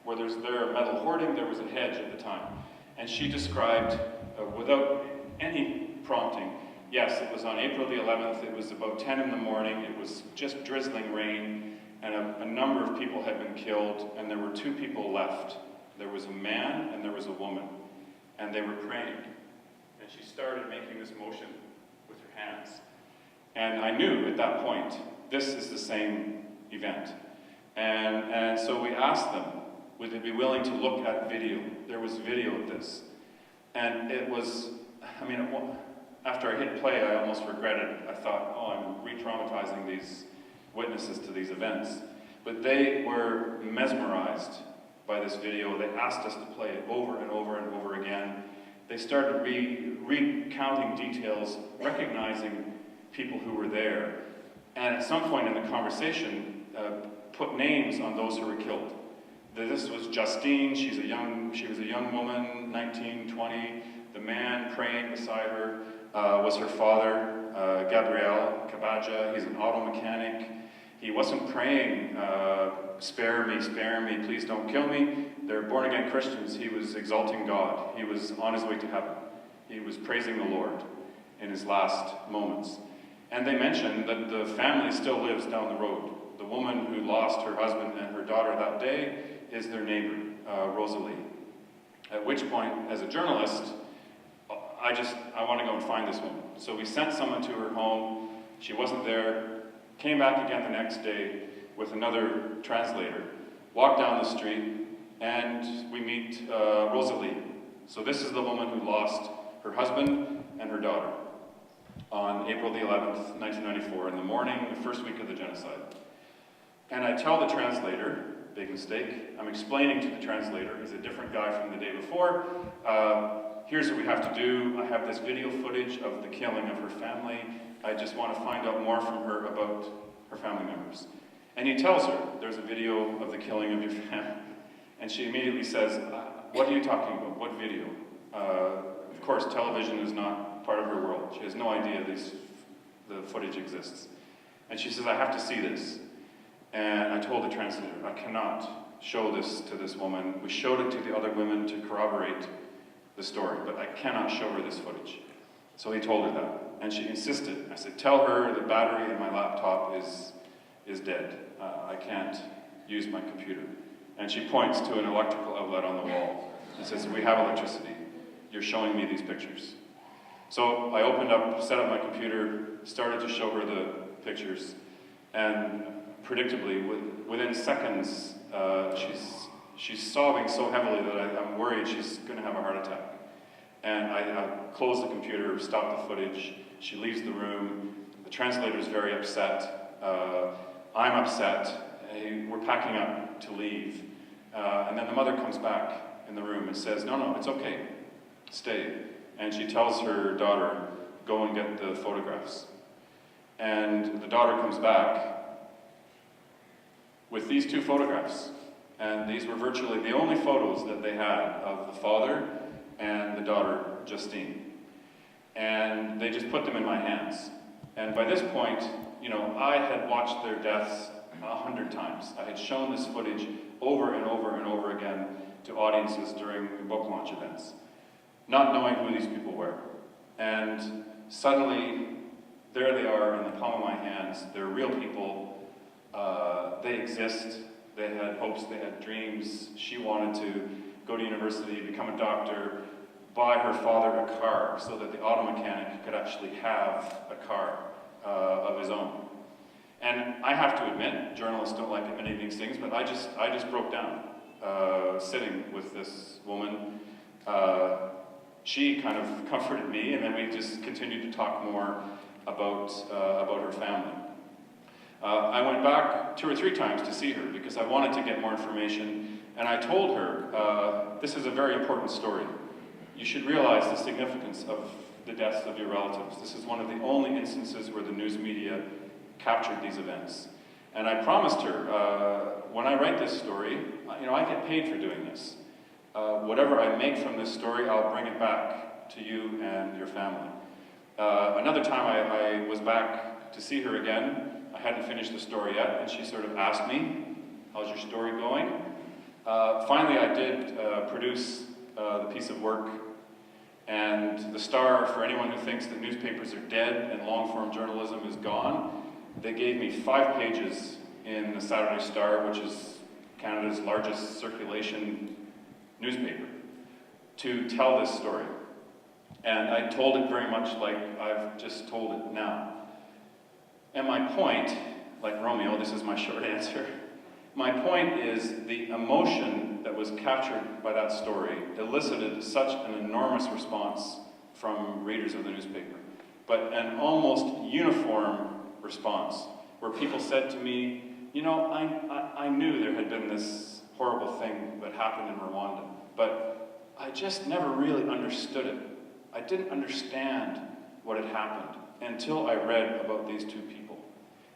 where there's a metal hoarding, there was a hedge at the time. And she described, without any prompting, yes, it was on April the 11th, it was about 10 in the morning, it was just drizzling rain, and a number of people had been killed, and there were 2 people left. There was a man and there was a woman, and they were praying. And she started making this motion with her hands. And I knew at that point, this is the same event. And so we asked them, would they be willing to look at video? There was video of this. And it was, I mean, after I hit play, I almost regretted it. I thought, oh, I'm re-traumatizing these witnesses to these events. But they were mesmerized by this video. They asked us to play it over and over and over again. They started recounting details, recognizing people who were there, and at some point in the conversation, put names on those who were killed. This was Justine, she was a young woman, 19, 20. The man praying beside her was her father, Gabriel Kabaja. He's an auto mechanic. He wasn't praying, spare me, please don't kill me. They're born-again Christians. He was exalting God. He was on his way to heaven. He was praising the Lord in his last moments. And they mentioned that the family still lives down the road. The woman who lost her husband and her daughter that day is their neighbor, Rosalie. At which point, as a journalist, I want to go and find this woman. So we sent someone to her home. She wasn't there. Came back again the next day with another translator. Walked down the street, and we meet Rosalie. So this is the woman who lost her husband and her daughter on April the 11th, 1994, in the morning, the first week of the genocide. And I tell the translator, big mistake, I'm explaining to the translator, he's a different guy from the day before, here's what we have to do. I have this video footage of the killing of her family. I just want to find out more from her about her family members. And he tells her, there's a video of the killing of your family. And she immediately says, what are you talking about? What video? Of course, television is not part of her world. She has no idea the footage exists. And she says, I have to see this. And I told the translator, I cannot show this to this woman. We showed it to the other women to corroborate the story, but I cannot show her this footage. So he told her that, and she insisted. I said, tell her the battery in my laptop is dead. I can't use my computer. And she points to an electrical outlet on the wall and says, we have electricity. You're showing me these pictures. So I opened up, set up my computer, started to show her the pictures, and predictably, within seconds, she's sobbing so heavily that I'm worried she's going to have a heart attack. And I close the computer, stop the footage. She leaves the room. The translator's very upset. I'm upset. We're packing up to leave. And then the mother comes back in the room and says, no, it's okay. Stay. And she tells her daughter, go and get the photographs. And the daughter comes back with these two photographs. And these were virtually the only photos that they had of the father and the daughter, Justine. And they just put them in my hands. And by this point, you know, I had watched their deaths 100 times. I had shown this footage over and over and over again to audiences during book launch events, not knowing who these people were. And suddenly, there they are in the palm of my hands. They're real people. They exist. They had hopes, they had dreams. She wanted to go to university, become a doctor, buy her father a car so that the auto mechanic could actually have a car of his own. And I have to admit, journalists don't like many of these things, but I just broke down sitting with this woman. She kind of comforted me, and then we just continued to talk more about her family. I went back 2 or 3 times to see her because I wanted to get more information, and I told her, this is a very important story. You should realize the significance of the deaths of your relatives. This is one of the only instances where the news media captured these events. And I promised her, when I write this story, you know, I get paid for doing this. Whatever I make from this story, I'll bring it back to you and your family. Another time I was back to see her again. I hadn't finished the story yet, and she sort of asked me, how's your story going? Finally, I did produce the piece of work, and the Star, for anyone who thinks that newspapers are dead and long-form journalism is gone, they gave me 5 pages in the Saturday Star, which is Canada's largest circulation newspaper, to tell this story. And I told it very much like I've just told it now. And my point, like Romeo, this is my short answer, my point is the emotion that was captured by that story elicited such an enormous response from readers of the newspaper, but an almost uniform response, where people said to me, you know, I knew there had been this horrible thing that happened in Rwanda, but I just never really understood it. I didn't understand what had happened until I read about these 2 people.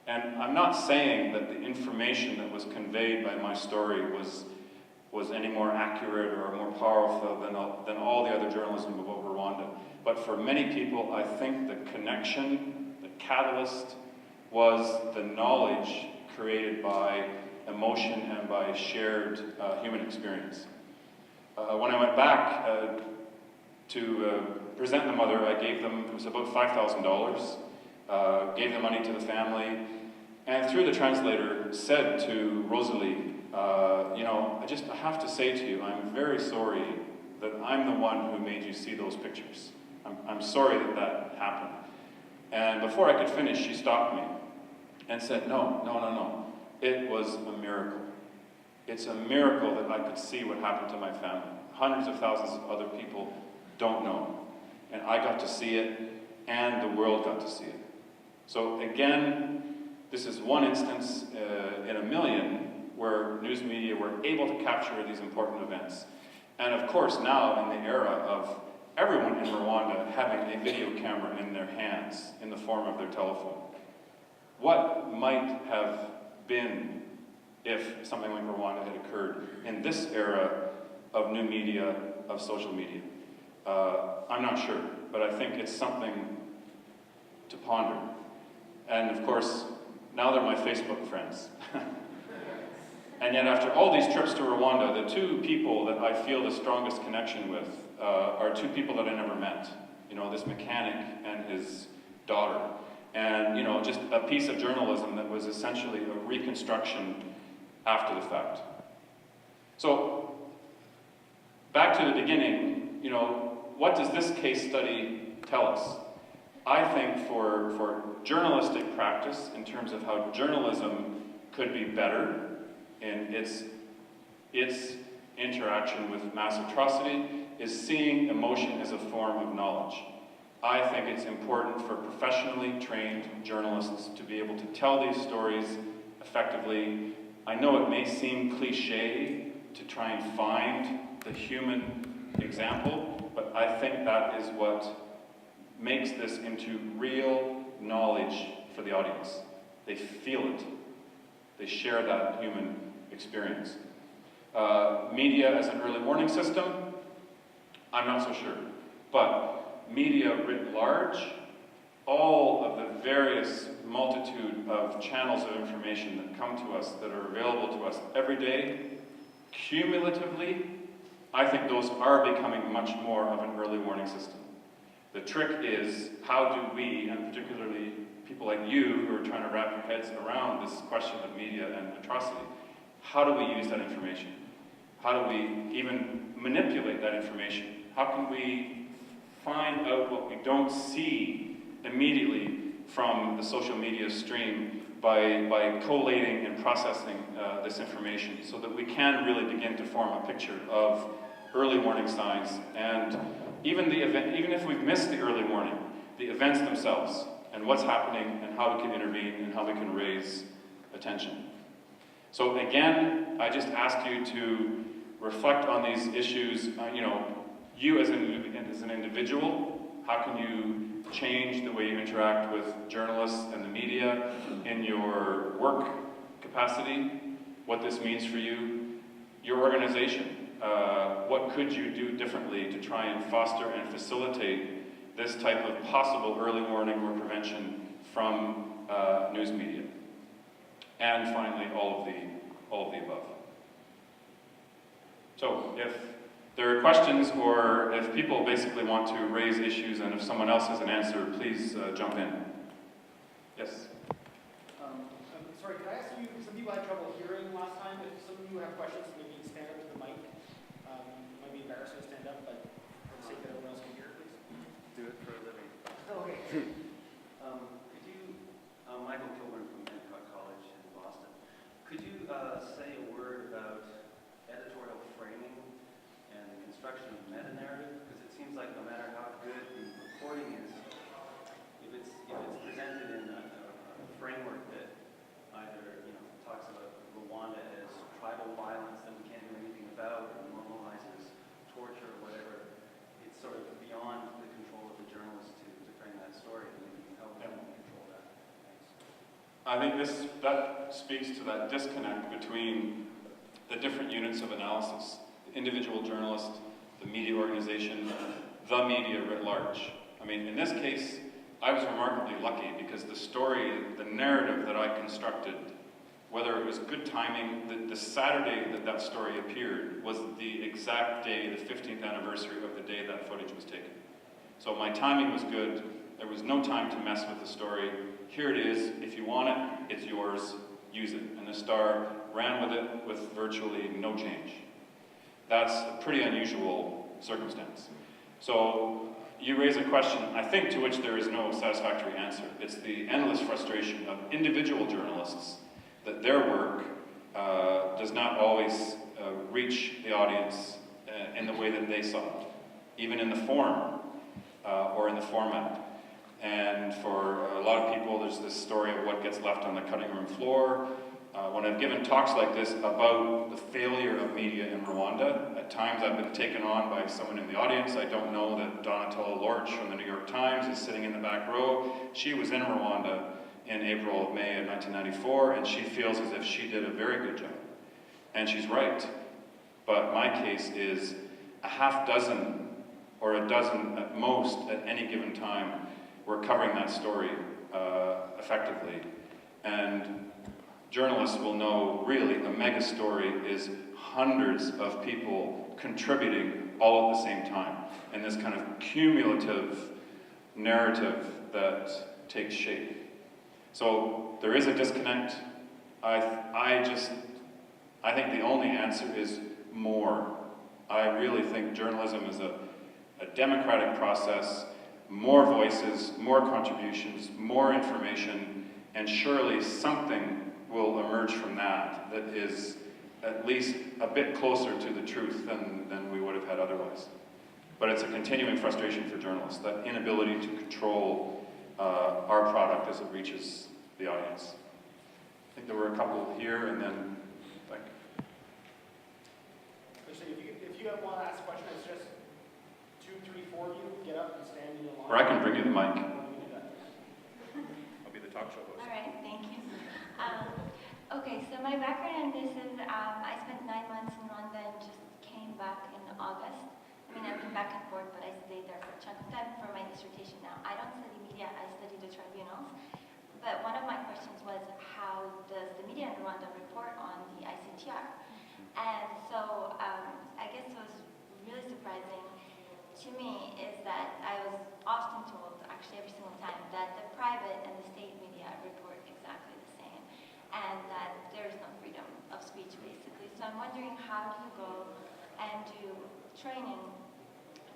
And I'm not saying that the information that was conveyed by my story was any more accurate or more powerful than all the other journalism about Rwanda. But for many people, I think the connection, the catalyst, was the knowledge created by emotion and by shared human experience. When I went back to present the mother, I gave them, it was about $5,000, gave the money to the family, and through the translator said to Rosalie, you know, I have to say to you, I'm very sorry that I'm the one who made you see those pictures. I'm sorry that happened. And before I could finish, she stopped me and said, no. It was a miracle. It's a miracle that I could see what happened to my family. Hundreds of thousands of other people don't know. And I got to see it, and the world got to see it. So again, this is one instance in a million where news media were able to capture these important events. And of course, now in the era of everyone in Rwanda having a video camera in their hands in the form of their telephone, what might have been if something like Rwanda had occurred in this era of new media, of social media? I'm not sure, but I think it's something to ponder. And of course, now they're my Facebook friends. And yet after all these trips to Rwanda, the 2 people that I feel the strongest connection with are 2 people that I never met. You know, this mechanic and his daughter. And, you know, just a piece of journalism that was essentially a reconstruction after the fact. So, back to the beginning, you know, what does this case study tell us? I think for journalistic practice, in terms of how journalism could be better in its interaction with mass atrocity, is seeing emotion as a form of knowledge. I think it's important for professionally trained journalists to be able to tell these stories effectively. I know it may seem cliche to try and find the human example, but I think that is what makes this into real knowledge for the audience. They feel it. They share that human experience. Media as an early warning system, I'm not so sure. But media writ large, all of the various multitude of channels of information that come to us, that are available to us every day, cumulatively, I think those are becoming much more of an early warning system. The trick is, how do we, and particularly people like you who are trying to wrap your heads around this question of media and atrocity, how do we use that information? How do we even manipulate that information? How can we find out what we don't see immediately from the social media stream by collating and processing this information, so that we can really begin to form a picture of early warning signs, and even if we've missed the early warning, the events themselves, and what's happening, and how we can intervene, and how we can raise attention. So again, I just ask you to reflect on these issues. You as an individual, how can you change the way you interact with journalists and the media in your work capacity, what this means for you, your organization. What could you do differently to try and foster and facilitate this type of possible early warning or prevention from news media? And finally, all of the above. So if there are questions, or if people basically want to raise issues, and if someone else has an answer, please jump in. Yes? I'm sorry, could I ask you, some people had trouble hearing last time. If some of you have questions, maybe stand up to the mic. It might be embarrassing to stand up, but for the sake that everyone else can hear, please. Do it for a living. Okay. Could you, Michael Kilburn from Hancock College in Boston, could you say a word about editorial framing and the construction of meta-narrative? Because it seems like no matter how good the reporting is, if it's presented in a framework that either talks about Rwanda as tribal violence that we can't do anything about, or normalizes torture or whatever, it's sort of beyond the control of the journalist to frame that story. And maybe how we can control that. Thanks. I think that speaks to that disconnect between the different units of analysis: the individual journalist, the media organization, the media writ large. I mean, in this case, I was remarkably lucky, because the story, the narrative that I constructed, whether it was good timing, the Saturday that story appeared was the exact day, the 15th anniversary of the day that footage was taken. So my timing was good. There was no time to mess with the story. Here it is. If you want it, it's yours. Use it. And the Star ran with it with virtually no change. That's a pretty unusual circumstance. So you raise a question, I think, to which there is no satisfactory answer. It's the endless frustration of individual journalists that their work does not always reach the audience in the way that they saw it, even in the form or in the format. And for a lot of people, there's this story of what gets left on the cutting room floor. When I've given talks like this about the failure of media in Rwanda, at times I've been taken on by someone in the audience. I don't know that Donatella Lorch from the New York Times is sitting in the back row. She was in Rwanda in April, May of 1994, and she feels as if she did a very good job. And she's right. But my case is a half dozen or a dozen at most at any given time. We're covering that story effectively. And journalists will know, really, a mega story is hundreds of people contributing all at the same time, and this kind of cumulative narrative that takes shape. So there is a disconnect. I think the only answer is more. I really think journalism is a democratic process, more voices, more contributions, more information, and surely something will emerge from that that is at least a bit closer to the truth than we would have had otherwise. But it's a continuing frustration for journalists, that inability to control our product as it reaches the audience. I think there were a couple here, and then, like. If you want to ask a question, it's just 2, 3, 4 of you get up and stand in a line. Or I can bring you the mic. I'll be the talk show host. All right, thank you. Okay, so my background in this is I spent 9 months in Rwanda and just came back in August. I mean, I've been back and forth, but I stayed there for a chunk of time for my dissertation now. I don't study media, I study the tribunals. does the Media in Rwanda report on the ICTR. And so I guess what was really surprising to me is that I was often told, actually every single time, that the private and the state media report exactly the same, and that there is no freedom of speech, basically. So I'm wondering, how do you go and do training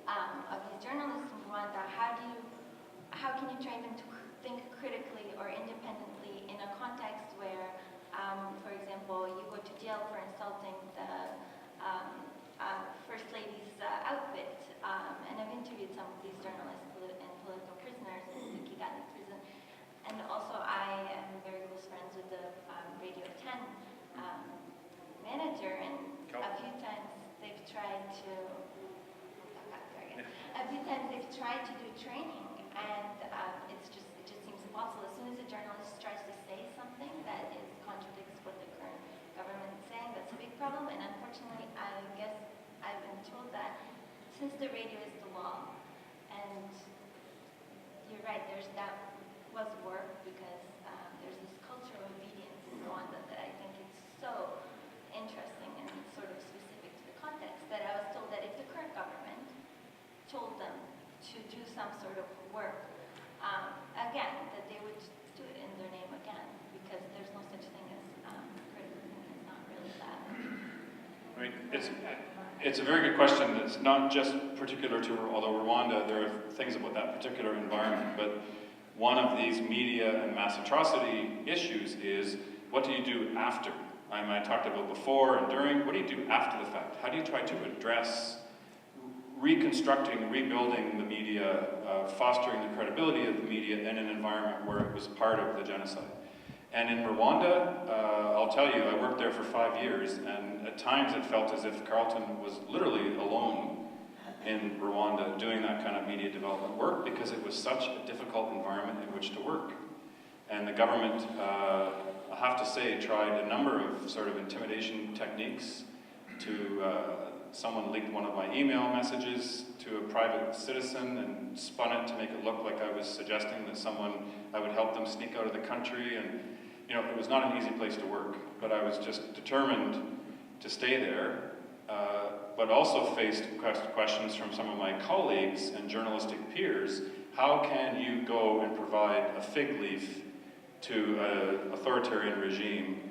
of these journalists in Rwanda? How can you train them to think critically or independently in a context where, for example, you go to jail for insulting the First Lady's outfit, and I've interviewed some of these journalists and political prisoners in the Kigali prison, and also I am very close friends with the Radio 10 manager, and a few times they've tried to do training, and it just seems impossible. As soon as a journalist tries to say something that contradicts what the current government is saying, that's a big problem. And unfortunately, I guess I've been told that since the radio is the law, and you're right, that was work, because there's this culture of obedience in Rwanda that I think is so interesting and sort of specific to the context, that I was told that if the current government told them to do some sort of work, again, that they would do it in their name again, because there's no such thing as criticism. It's not really that. I mean, it's a very good question. It's not just particular to, although Rwanda, there are things about that particular environment, but one of these media and mass atrocity issues is, what do you do after? I talked about before and during. What do you do after the fact? How do you try to address reconstructing, rebuilding the media, fostering the credibility of the media in an environment where it was part of the genocide? And in Rwanda, I'll tell you, I worked there for 5 years, and at times it felt as if Carleton was literally alone in Rwanda doing that kind of media development work, because it was such a difficult environment in which to work. And the government, I have to say, tried a number of sort of intimidation techniques to someone leaked one of my email messages to a private citizen and spun it to make it look like I was suggesting that I would help them sneak out of the country. And, you know, it was not an easy place to work, but I was just determined to stay there, but also faced questions from some of my colleagues and journalistic peers. How can you go and provide a fig leaf to an authoritarian regime?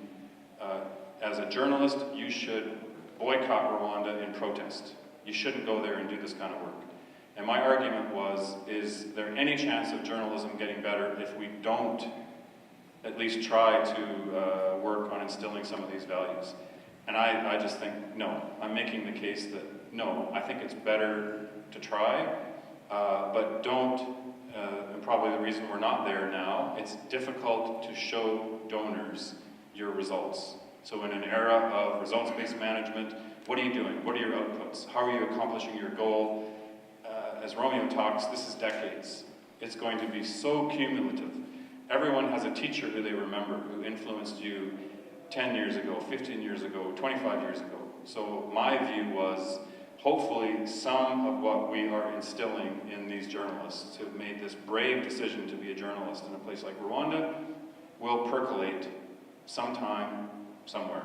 As a journalist, you should boycott Rwanda in protest. You shouldn't go there and do this kind of work. And my argument was, is there any chance of journalism getting better if we don't at least try to work on instilling some of these values? And I just think, no. I'm making the case that, no, I think it's better to try, but don't, and probably the reason we're not there now, it's difficult to show donors your results. So in an era of results-based management, what are you doing? What are your outputs? How are you accomplishing your goal? As Romeo talks, this is decades. It's going to be so cumulative. Everyone has a teacher who they remember, who influenced you 10 years ago, 15 years ago, 25 years ago. So my view was, hopefully some of what we are instilling in these journalists who have made this brave decision to be a journalist in a place like Rwanda will percolate sometime, somewhere.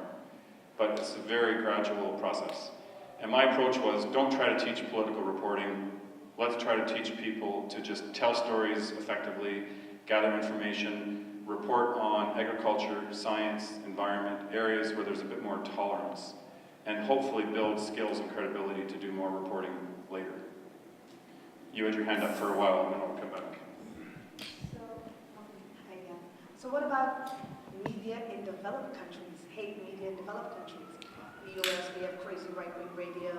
But it's a very gradual process. And my approach was, don't try to teach political reporting. Let's try to teach people to just tell stories effectively, gather information, report on agriculture, science, environment, areas where there's a bit more tolerance, and hopefully build skills and credibility to do more reporting later. You had your hand up for a while, and then I'll come back. So what about media in developed countries? Hate media in developed countries. The US, we have crazy right-wing radio.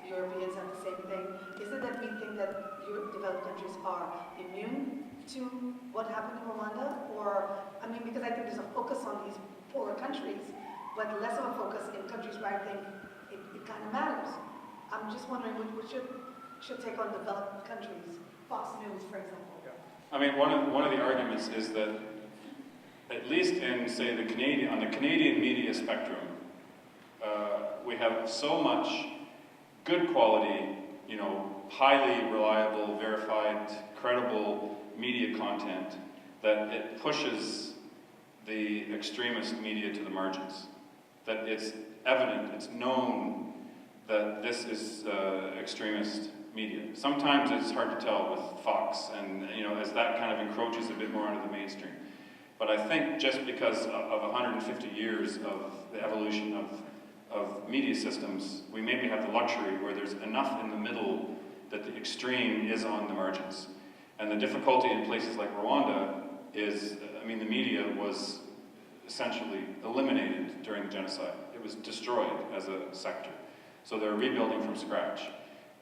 Europeans have the same thing. Is it that we think that developed countries are immune to what happened in Rwanda? Or, I mean, because I think there's a focus on these poorer countries, but less of a focus in countries where I think it kind of matters. I'm just wondering what should take on developed countries, Fox News, for example. I mean, one of the arguments is that, at least in, say, on the Canadian media spectrum, we have so much good quality, you know, highly reliable, verified, credible media content that it pushes the extremist media to the margins. That it's evident, it's known that this is extremist media. Sometimes it's hard to tell with Fox, and as that kind of encroaches a bit more onto the mainstream. But I think just because of 150 years of the evolution of media systems, we maybe have the luxury where there's enough in the middle that the extreme is on the margins. And the difficulty in places like Rwanda is, the media was essentially eliminated during the genocide. It was destroyed as a sector. So they're rebuilding from scratch.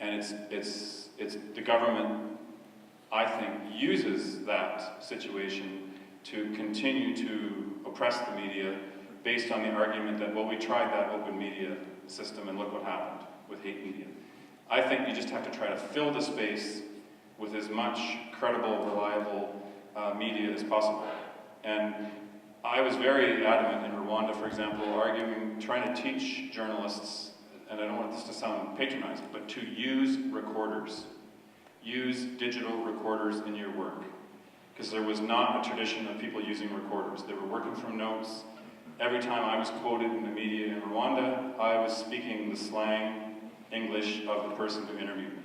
And it's the government, I think, uses that situation to continue to oppress the media based on the argument that, well, we tried that open media system and look what happened with hate media. I think you just have to try to fill the space with as much credible, reliable media as possible. And I was very adamant in Rwanda, for example, trying to teach journalists, and I don't want this to sound patronizing, but to use recorders. Use digital recorders in your work. Because there was not a tradition of people using recorders. They were working from notes. Every time I was quoted in the media in Rwanda, I was speaking the slang English of the person who interviewed me.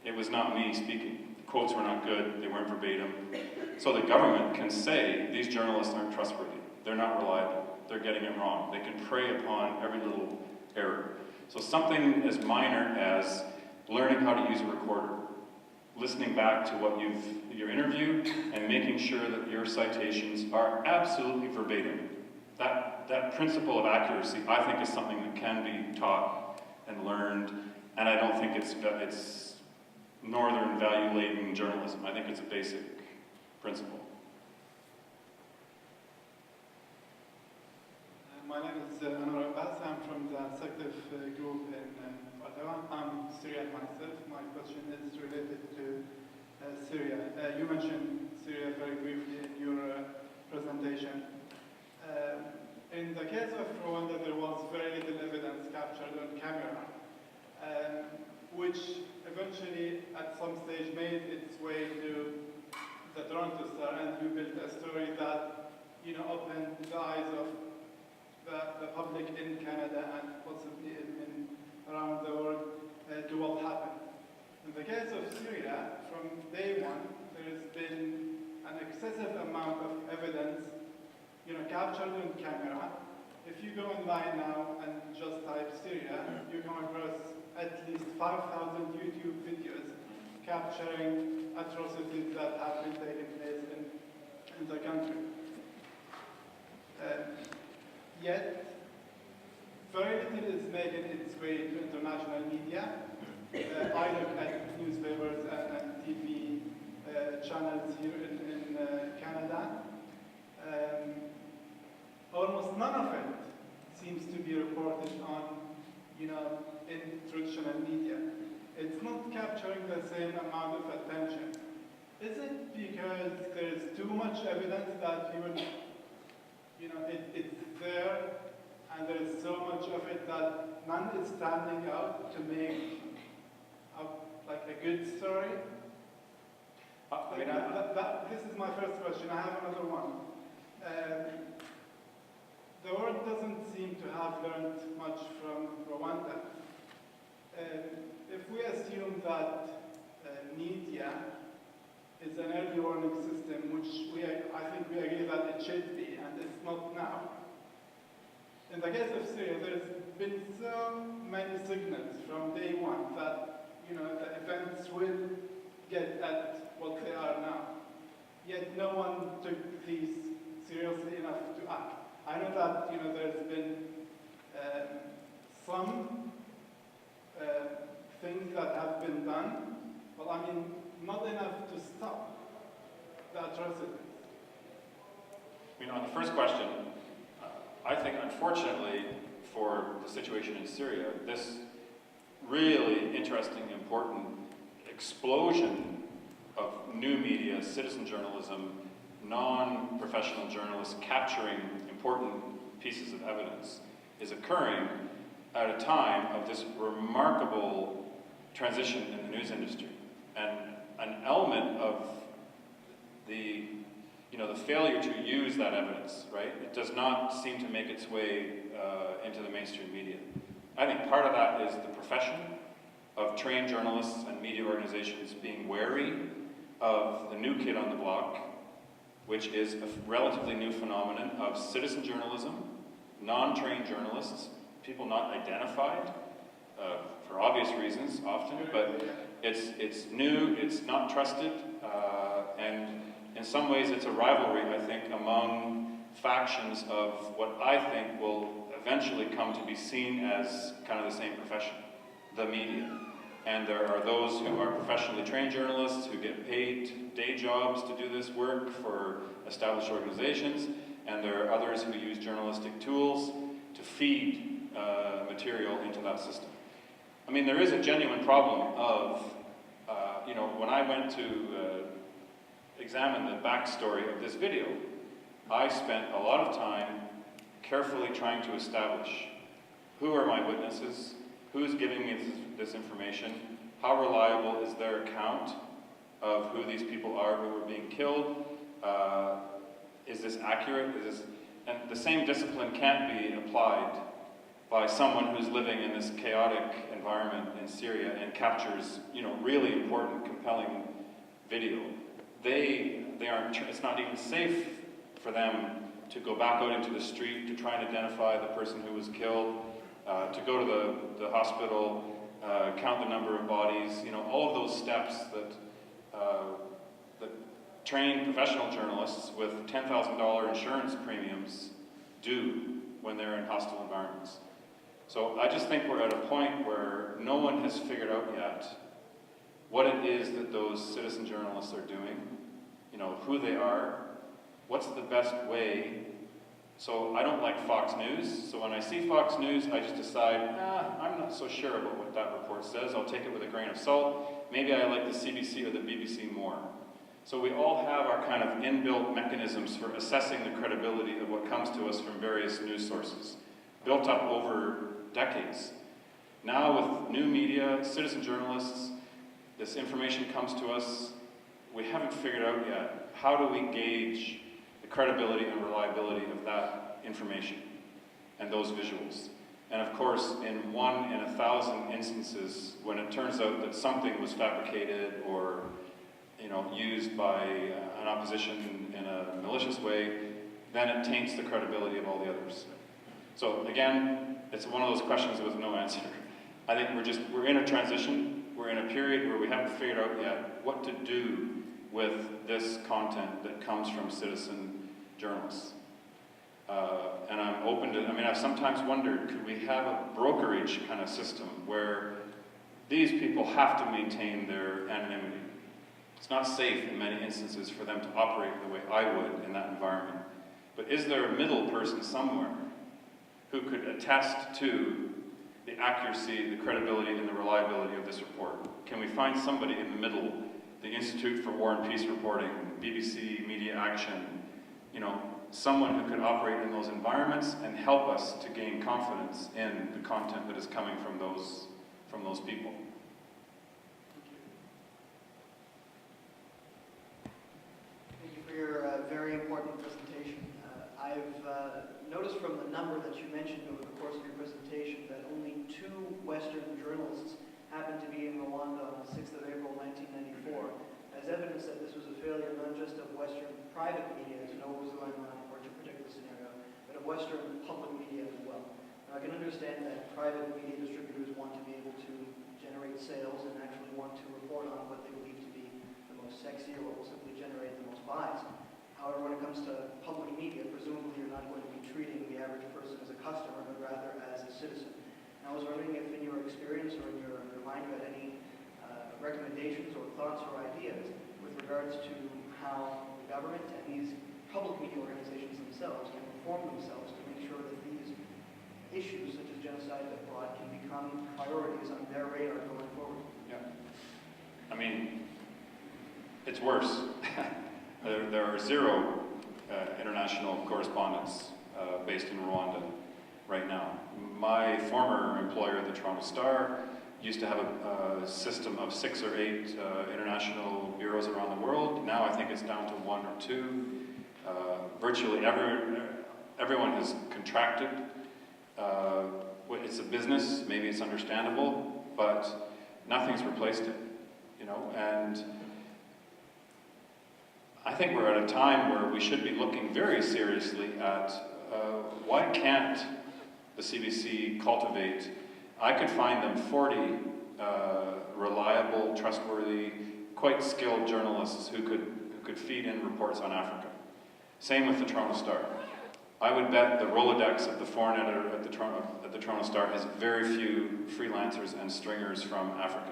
It was not me speaking. The quotes were not good, they weren't verbatim. So the government can say, these journalists aren't trustworthy, they're not reliable, they're getting it wrong. They can prey upon every little error. So something as minor as learning how to use a recorder, listening back to what your interview, and making sure that your citations are absolutely verbatim. That principle of accuracy, I think, is something that can be taught and learned, and I don't think it's northern value-laden journalism. I think it's a basic principle. My name is Anwar Abbas. I'm from the Sective group in Ottawa. I'm Syrian myself. My question is related to Syria. You mentioned Syria very briefly in your presentation. In the case of Rwanda, there was very little evidence captured on camera, which eventually, at some stage, made its way to the Toronto Star, and you built a story that, opened the eyes of the public in Canada and possibly around the world to what happened. In the case of Syria, from day one, there's been an excessive amount of evidence captured on camera. If you go online now and just type Syria, you come across at least 5,000 YouTube videos capturing atrocities that have been taking place in the country. Yet, very little is making its way to international media. I look at newspapers and TV channels here in Canada. Almost none of it seems to be reported on, in traditional media. It's not capturing the same amount of attention. Is it because there's too much evidence that people, it's there, and there's so much of it that none is standing out to make like a good story? This is my first question. I have another one. The world doesn't seem to have learned much from Rwanda. If we assume that media is an early warning system, which I think we agree that it should be, and it's not now. In the case of Syria, there's been so many signals from day one that the events will get at what they are now. Yet no one took these seriously enough to act. I know that there's been some things that have been done, but not enough to stop the atrocities. On the first question, I think, unfortunately, for the situation in Syria, this really interesting, important explosion of new media, citizen journalism, non-professional journalists capturing important pieces of evidence is occurring at a time of this remarkable transition in the news industry. And an element of the the failure to use that evidence, right? It does not seem to make its way into the mainstream media. I think part of that is the profession of trained journalists and media organizations being wary of the new kid on the block, which is a relatively new phenomenon of citizen journalism, non-trained journalists, people not identified for obvious reasons often, but it's new, it's not trusted, and in some ways it's a rivalry, I think, among factions of what I think will eventually come to be seen as kind of the same profession, the media. And there are those who are professionally trained journalists who get paid day jobs to do this work for established organizations, and there are others who use journalistic tools to feed material into that system. I mean, there is a genuine problem of, when I went to examine the backstory of this video, I spent a lot of time carefully trying to establish who are my witnesses, who's giving me this information, how reliable is their account of who these people are who were being killed, is this accurate, and the same discipline can't be applied by someone who's living in this chaotic environment in Syria and captures, really important, compelling video. They aren't, it's not even safe for them to go back out into the street to try and identify the person who was killed, to go to the hospital, count the number of bodies, all of those steps that trained professional journalists with $10,000 insurance premiums do when they're in hostile environments. So I just think we're at a point where no one has figured out yet what it is that those citizen journalists are doing, who they are, what's the best way. So I don't like Fox News, so when I see Fox News, I just decide, I'm not so sure about what that report says, I'll take it with a grain of salt. Maybe I like the CBC or the BBC more. So we all have our kind of inbuilt mechanisms for assessing the credibility of what comes to us from various news sources, built up over decades. Now with new media, citizen journalists, this information comes to us, we haven't figured out yet, how do we gauge the credibility and reliability of that information and those visuals? And of course, in 1 in 1,000 instances, when it turns out that something was fabricated or used by an opposition in a malicious way, then it taints the credibility of all the others. So again, it's one of those questions with no answer. I think we're in a transition. We're in a period where we haven't figured out yet what to do with this content that comes from citizen journalists. And I'm open to, I've sometimes wondered, could we have a brokerage kind of system where these people have to maintain their anonymity? It's not safe in many instances for them to operate the way I would in that environment. But is there a middle person somewhere who could attest to the accuracy, the credibility, and the reliability of this report? Can we find somebody in the middle, the Institute for War and Peace Reporting, BBC Media Action, someone who could operate in those environments and help us to gain confidence in the content that is coming from those people? Thank you for your very important presentation. I've noticed from the number that you mentioned over the course of your presentation that only 2 Western journalists happened to be in Rwanda on the 6th of April 1994, as evidence that this was a failure not just of Western private media to know what was going on in a particular scenario, but of Western public media as well. Now, I can understand that private media distributors want to be able to generate sales and actually want to report on what they believe to be the most sexy or what will simply generate the most buys. However, when it comes to public media, presumably you're not going to be treating the average person as a customer, but rather as a citizen. And I was wondering if in your experience or in your mind you had any recommendations or thoughts or ideas with regards to how the government and these public media organizations themselves can inform themselves to make sure that these issues such as genocide abroad can become priorities on their radar going forward. Yeah. It's worse. There are 0 international correspondents based in Rwanda right now. My former employer, the Toronto Star, used to have a system of 6 or 8 international bureaus around the world. Now I think it's down to 1 or 2. Virtually everyone has contracted. It's a business, maybe it's understandable, but nothing's replaced it, you know, and I think we're at a time where we should be looking very seriously at why can't the CBC cultivate, I could find them 40 reliable, trustworthy, quite skilled journalists who could feed in reports on Africa. Same with the Toronto Star. I would bet the Rolodex of the foreign editor at the Toronto Star has very few freelancers and stringers from Africa.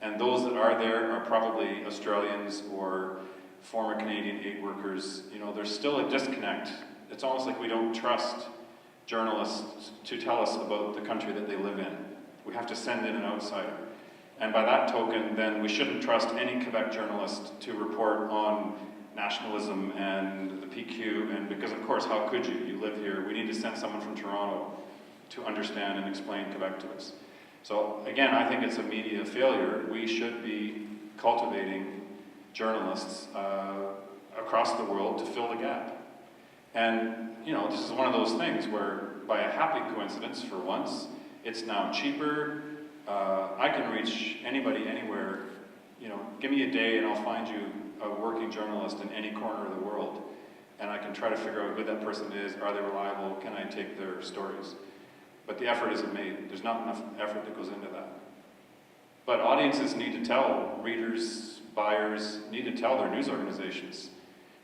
And those that are there are probably Australians or former Canadian aid workers. You know, there's still a disconnect. It's almost like we don't trust journalists to tell us about the country that they live in. We have to send in an outsider. And by that token, then we shouldn't trust any Quebec journalist to report on nationalism and the PQ, and because of course, how could you? You live here. We need to send someone from Toronto to understand and explain Quebec to us. So again, I think it's a media failure. We should be cultivating journalists across the world to fill the gap. And you know, this is one of those things where, by a happy coincidence for once, it's now cheaper. I can reach anybody anywhere. You know, give me a day and I'll find you a working journalist in any corner of the world, and I can try to figure out who that person is, are they reliable, can I take their stories? But the effort isn't made. There's not enough effort that goes into that. But audiences need to tell, readers, buyers need to tell their news organizations,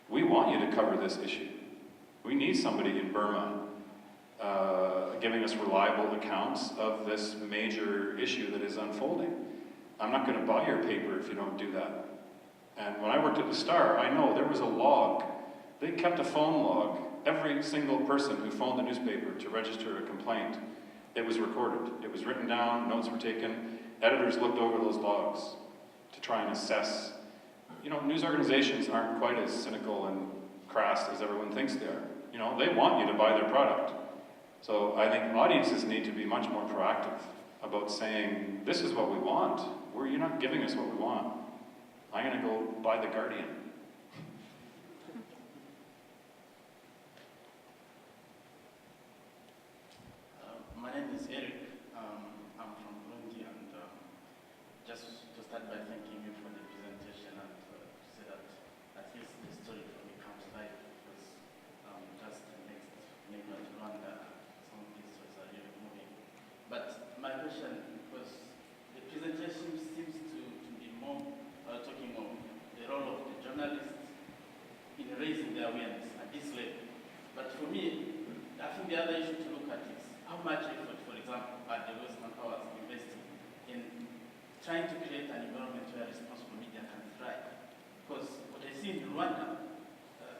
we want you to cover this issue. We need somebody in Burma giving us reliable accounts of this major issue that is unfolding. I'm not going to buy your paper if you don't do that. And when I worked at the Star, I know there was a log. They kept a phone log. Every single person who phoned the newspaper to register a complaint, it was recorded. It was written down, notes were taken. Editors looked over those logs to try and assess. You know, news organizations aren't quite as cynical and crass as everyone thinks they are. You know, they want you to buy their product. So I think audiences need to be much more proactive about saying, this is what we want. You're not giving us what we want. I'm going to go buy The Guardian. My name is Eric. I'm from Burundi, and just to start by thanking you for the presentation and to say that at least the story from the comes life was just the next neighbor to Rwanda. Some of these stories are really moving. But my question was, the presentation seems to be more talking of the role of the journalists in raising the awareness at this level. But for me, I think the other issue to look at is how much effort, for example, are the Western powers investing in trying to create an environment where responsible media can thrive. Because what I see in Rwanda,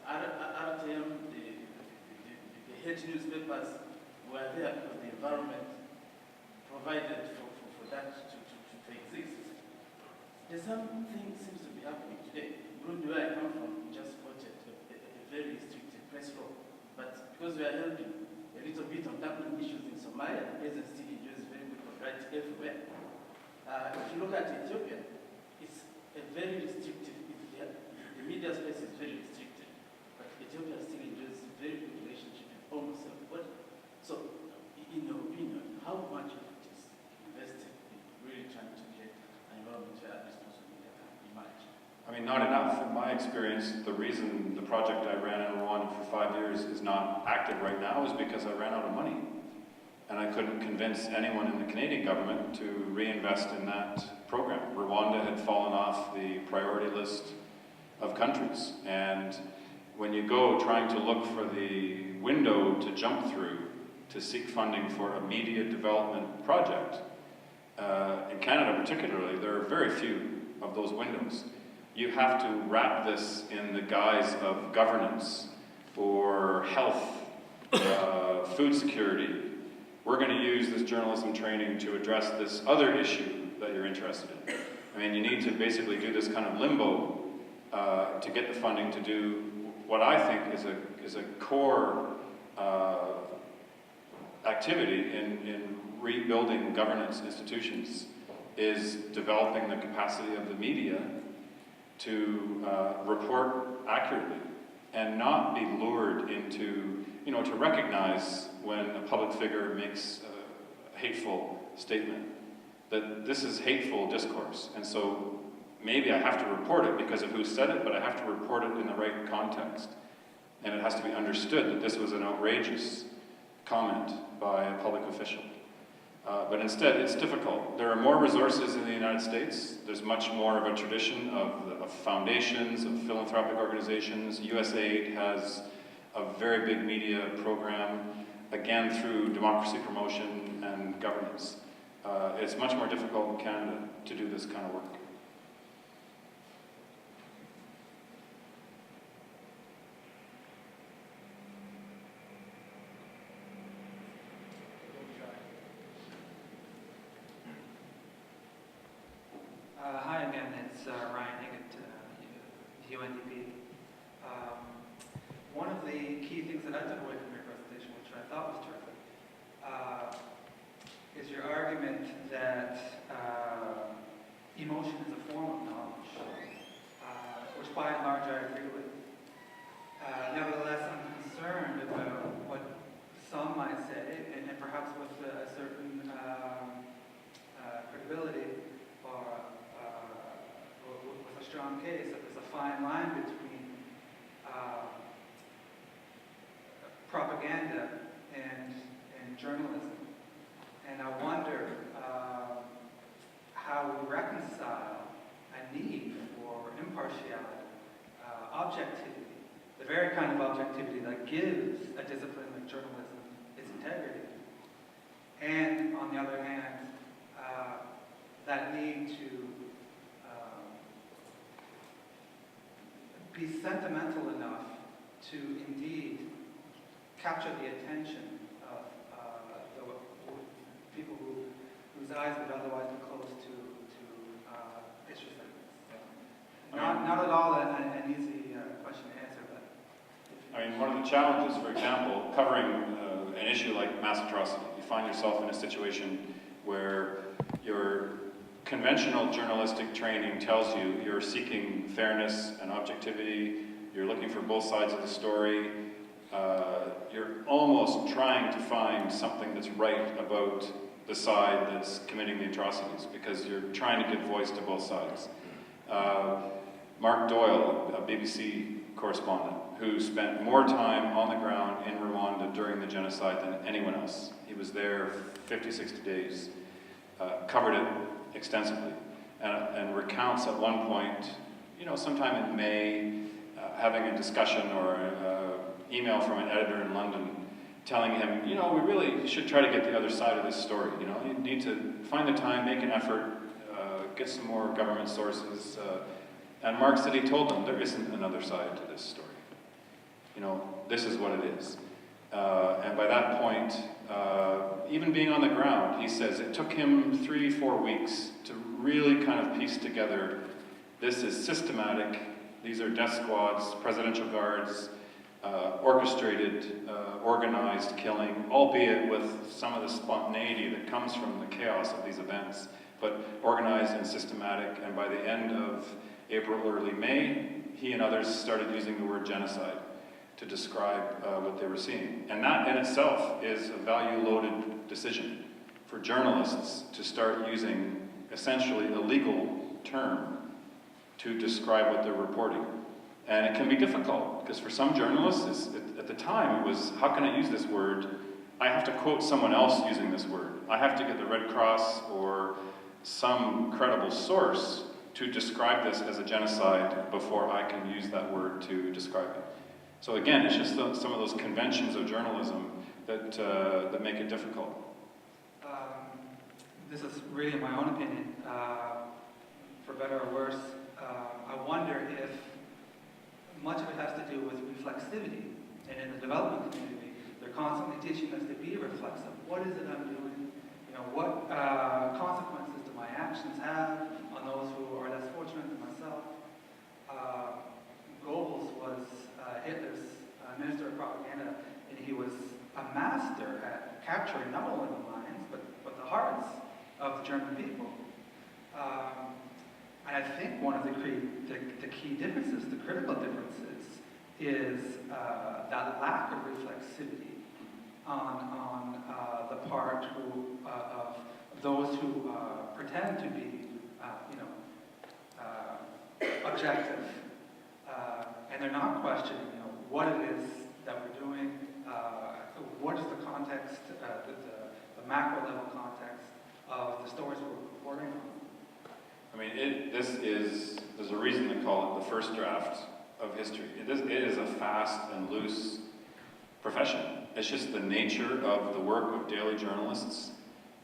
RTM, the hate newspapers were there because the environment provided for that to exist. There's something seems to be happening today. Burundi, where I come from, just voted a very restricted press law. But because we are helping a little bit on tackling issues in Somalia, the president still enjoys very good rights everywhere. If you look at Ethiopia, it's a very restrictive, the media space is very restricted, but Ethiopia still enjoys a very good relationship with almost everybody. So, in your opinion, how much effort is invested in really trying to get an environment where responsible media can emerge? I mean, not enough. In my experience, the reason the project I ran in Rwanda for 5 years is not active right now is because I ran out of money. And I couldn't convince anyone in the Canadian government to reinvest in that program. Rwanda had fallen off the priority list of countries. And when you go trying to look for the window to jump through to seek funding for a media development project, in Canada particularly, there are very few of those windows. You have to wrap this in the guise of governance or health, food security. We're going to use this journalism training to address this other issue that you're interested in. I mean, you need to basically do this kind of limbo to get the funding to do what I think is a core activity in rebuilding governance institutions, is developing the capacity of the media to report accurately. and not be lured into, to recognize when a public figure makes a hateful statement, that this is hateful discourse. And so maybe I have to report it because of who said it, but I have to report it in the right context. And it has to be understood that this was an outrageous comment by a public official. But instead, it's difficult. There are more resources in the United States. There's much more of a tradition of foundations, of philanthropic organizations. USAID has a very big media program, again through democracy promotion and governance. It's much more difficult in Canada to do this kind of work. Hi again, it's Ryan Higgett, UNDP. One of the key things that I took away from your presentation, which I thought was terrific, is your argument that emotion is a form of knowledge, which by and large I agree with. Nevertheless, I'm concerned about what some might say, and perhaps with a certain credibility, or with a strong case, that there's a fine line between propaganda and journalism. And I wonder how we reconcile a need for impartiality, objectivity, the very kind of objectivity that gives a discipline like journalism its integrity. And on the other hand, that need to be sentimental enough to indeed capture the attention of the people whose eyes would otherwise be closed to issues like this. Not at all an easy question to answer, but... I mean, one of the challenges, for example, covering an issue like mass atrocity, you find yourself in a situation where your conventional journalistic training tells you you're seeking fairness and objectivity, you're looking for both sides of the story, you're almost trying to find something that's right about the side that's committing the atrocities, because you're trying to give voice to both sides. Mark Doyle, a BBC correspondent, who spent more time on the ground in Rwanda during the genocide than anyone else. He was there 50, 60 days, covered it extensively, and recounts at one point, sometime in May, having a discussion or an email from an editor in London telling him, we really should try to get the other side of this story. You need to find the time, make an effort, get some more government sources. And Mark said he told them there isn't another side to this story. This is what it is. And by that point, even being on the ground, he says it took him 3-4 weeks to really kind of piece together, this is systematic, these are death squads, presidential guards, orchestrated, organized killing, albeit with some of the spontaneity that comes from the chaos of these events, but organized and systematic. And by the end of April, early May, he and others started using the word genocide to describe what they were seeing. And that in itself is a value-loaded decision for journalists to start using essentially a legal term to describe what they're reporting. And it can be difficult, because for some journalists, at the time, it was, how can I use this word? I have to quote someone else using this word. I have to get the Red Cross or some credible source to describe this as a genocide before I can use that word to describe it. So again, it's just some of those conventions of journalism that make it difficult. This is really my own opinion. For better or worse, I wonder if much of it has to do with reflexivity. And in the development community, they're constantly teaching us to be reflexive. What is it I'm doing? What consequences do my actions have on those who are less fortunate than myself? Goebbels was Hitler's minister of propaganda, and he was a master at capturing not only the minds, but the hearts of the German people. And I think one of the key differences, the critical differences, is that lack of reflexivity on the part of those who pretend to be, objective, and they're not questioning, what it is that we're doing, what is the context, the macro level context of the stories we're reporting on. I mean, there's a reason they call it the first draft of history. It is a fast and loose profession. It's just the nature of the work of daily journalists,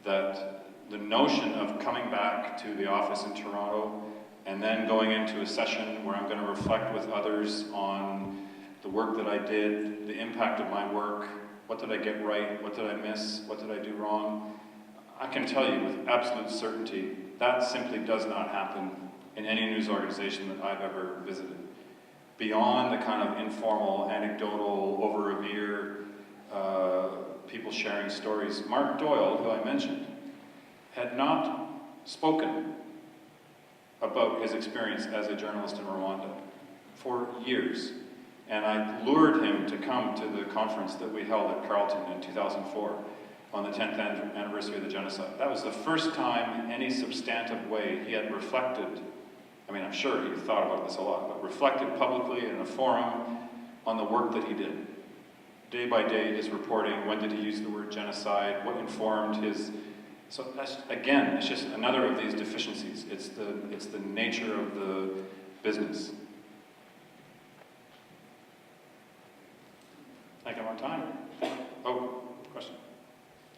that the notion of coming back to the office in Toronto and then going into a session where I'm going to reflect with others on the work that I did, the impact of my work, what did I get right, what did I miss, what did I do wrong, I can tell you with absolute certainty that simply does not happen in any news organization that I've ever visited. Beyond the kind of informal, anecdotal, over a beer, people sharing stories, Mark Doyle, who I mentioned, had not spoken about his experience as a journalist in Rwanda for years. And I lured him to come to the conference that we held at Carleton in 2004 on the 10th anniversary of the genocide. That was the first time in any substantive way he had reflected, I mean, I'm sure he thought about this a lot, but reflected publicly in a forum on the work that he did. Day by day, his reporting, when did he use the word genocide, what informed his... So that's, again, it's just another of these deficiencies. It's the nature of the business. I think I'm on time. Oh, question.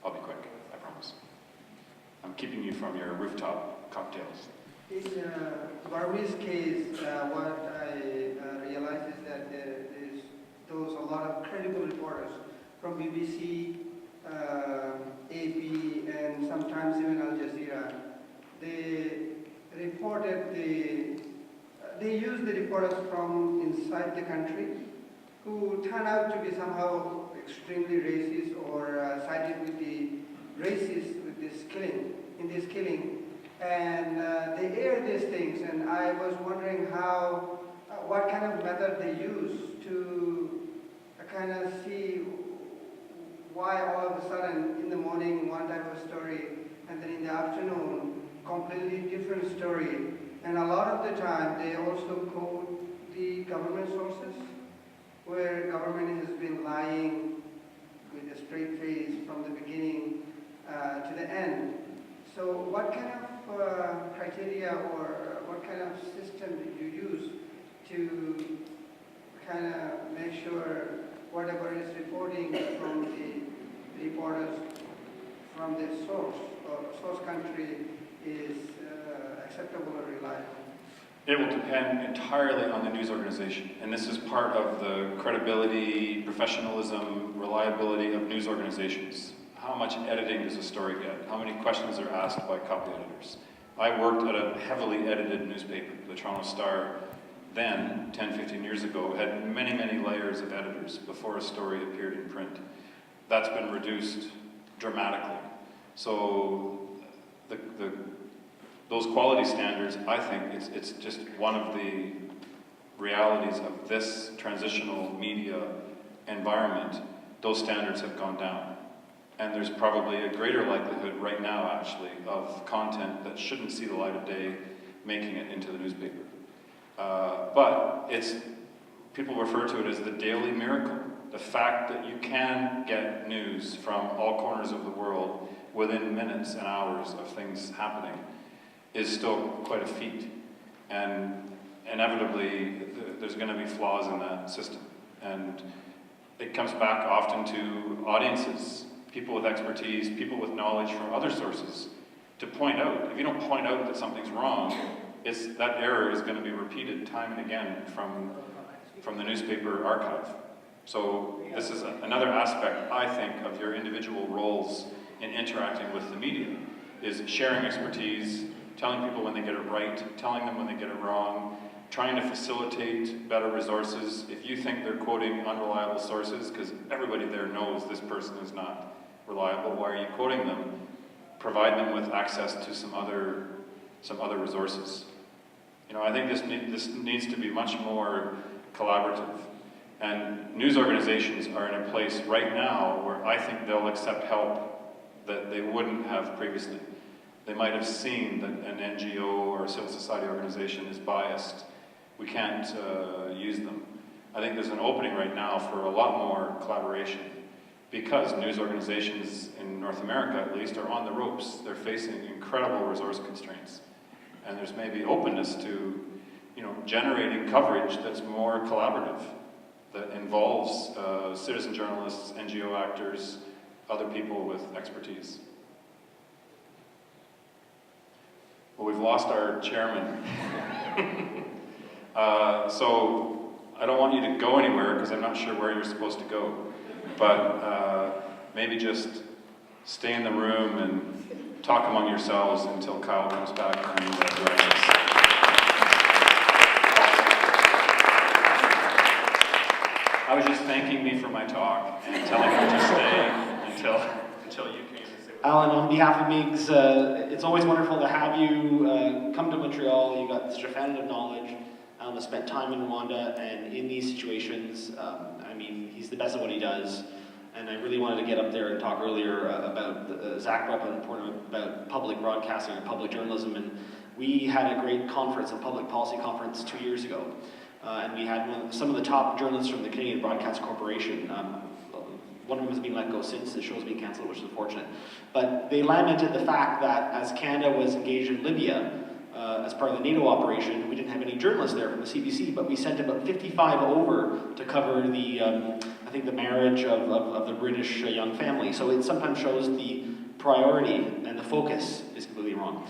I'll be quick, I promise. I'm keeping you from your rooftop cocktails. In Burmese case, what I realized is that there was a lot of credible reporters from BBC, AP, and sometimes even Al Jazeera. They reported they used the reporters from inside the country who turned out to be somehow extremely racist or sided with the racists with this killing. And they aired these things, and I was wondering what kind of method they use to kind of see why all of a sudden in the morning one type of story, and then in the afternoon completely different story. And a lot of the time they also quote the government sources, where government has been lying with a straight face from the beginning to the end. So what kind of criteria or what kind of system do you use to kind of make sure whatever is reporting from the reporters from the source country is acceptable or reliable? It will depend entirely on the news organization, and this is part of the credibility, professionalism, reliability of news organizations. How much editing does a story get? How many questions are asked by copy editors? I worked at a heavily edited newspaper, the Toronto Star, then, 10, 15 years ago, had many, many layers of editors before a story appeared in print. That's been reduced dramatically. So those quality standards, I think it's just one of the realities of this transitional media environment. Those standards have gone down. And there's probably a greater likelihood right now, actually, of content that shouldn't see the light of day making it into the newspaper. But people refer to it as the daily miracle. The fact that you can get news from all corners of the world within minutes and hours of things happening is still quite a feat. And inevitably, there's going to be flaws in that system. And it comes back often to audiences, people with expertise, people with knowledge from other sources, to point out. If you don't point out that something's wrong, that error is going to be repeated time and again from the newspaper archive. So this is another aspect, I think, of your individual roles in interacting with the media, is sharing expertise, telling people when they get it right, telling them when they get it wrong, trying to facilitate better resources. If you think they're quoting unreliable sources, because everybody there knows this person is not reliable, why are you quoting them? Provide them with access to some other resources. I think this needs to be much more collaborative. And news organizations are in a place right now where I think they'll accept help that they wouldn't have previously. They might have seen that an NGO or a civil society organization is biased. We can't use them. I think there's an opening right now for a lot more collaboration because news organizations in North America, at least, are on the ropes. They're facing incredible resource constraints. And there's maybe openness to, generating coverage that's more collaborative, that involves citizen journalists, NGO actors, other people with expertise. Well, we've lost our chairman. So I don't want you to go anywhere because I'm not sure where you're supposed to go. But maybe just stay in the room and talk among yourselves until Kyle comes back and directs us. I was just thanking me for my talk and telling me to stay until you came and say. Allan, on behalf of MIGS, it's always wonderful to have you come to Montreal. You got such a fountain of knowledge. Allan has spent time in Rwanda, and in these situations, he's the best at what he does. And I really wanted to get up there and talk earlier about Zach brought up an important about public broadcasting and public journalism. And we had a great conference, a public policy conference 2 years ago. And we had some of the top journalists from the Canadian Broadcast Corporation. One of them has been let go since the show's been cancelled, which is unfortunate. But they lamented the fact that as Canada was engaged in Libya, as part of the NATO operation, we didn't have any journalists there from the CBC, but we sent about 55 over to cover the, I think the marriage of the British young family. So it sometimes shows the priority and the focus is completely wrong.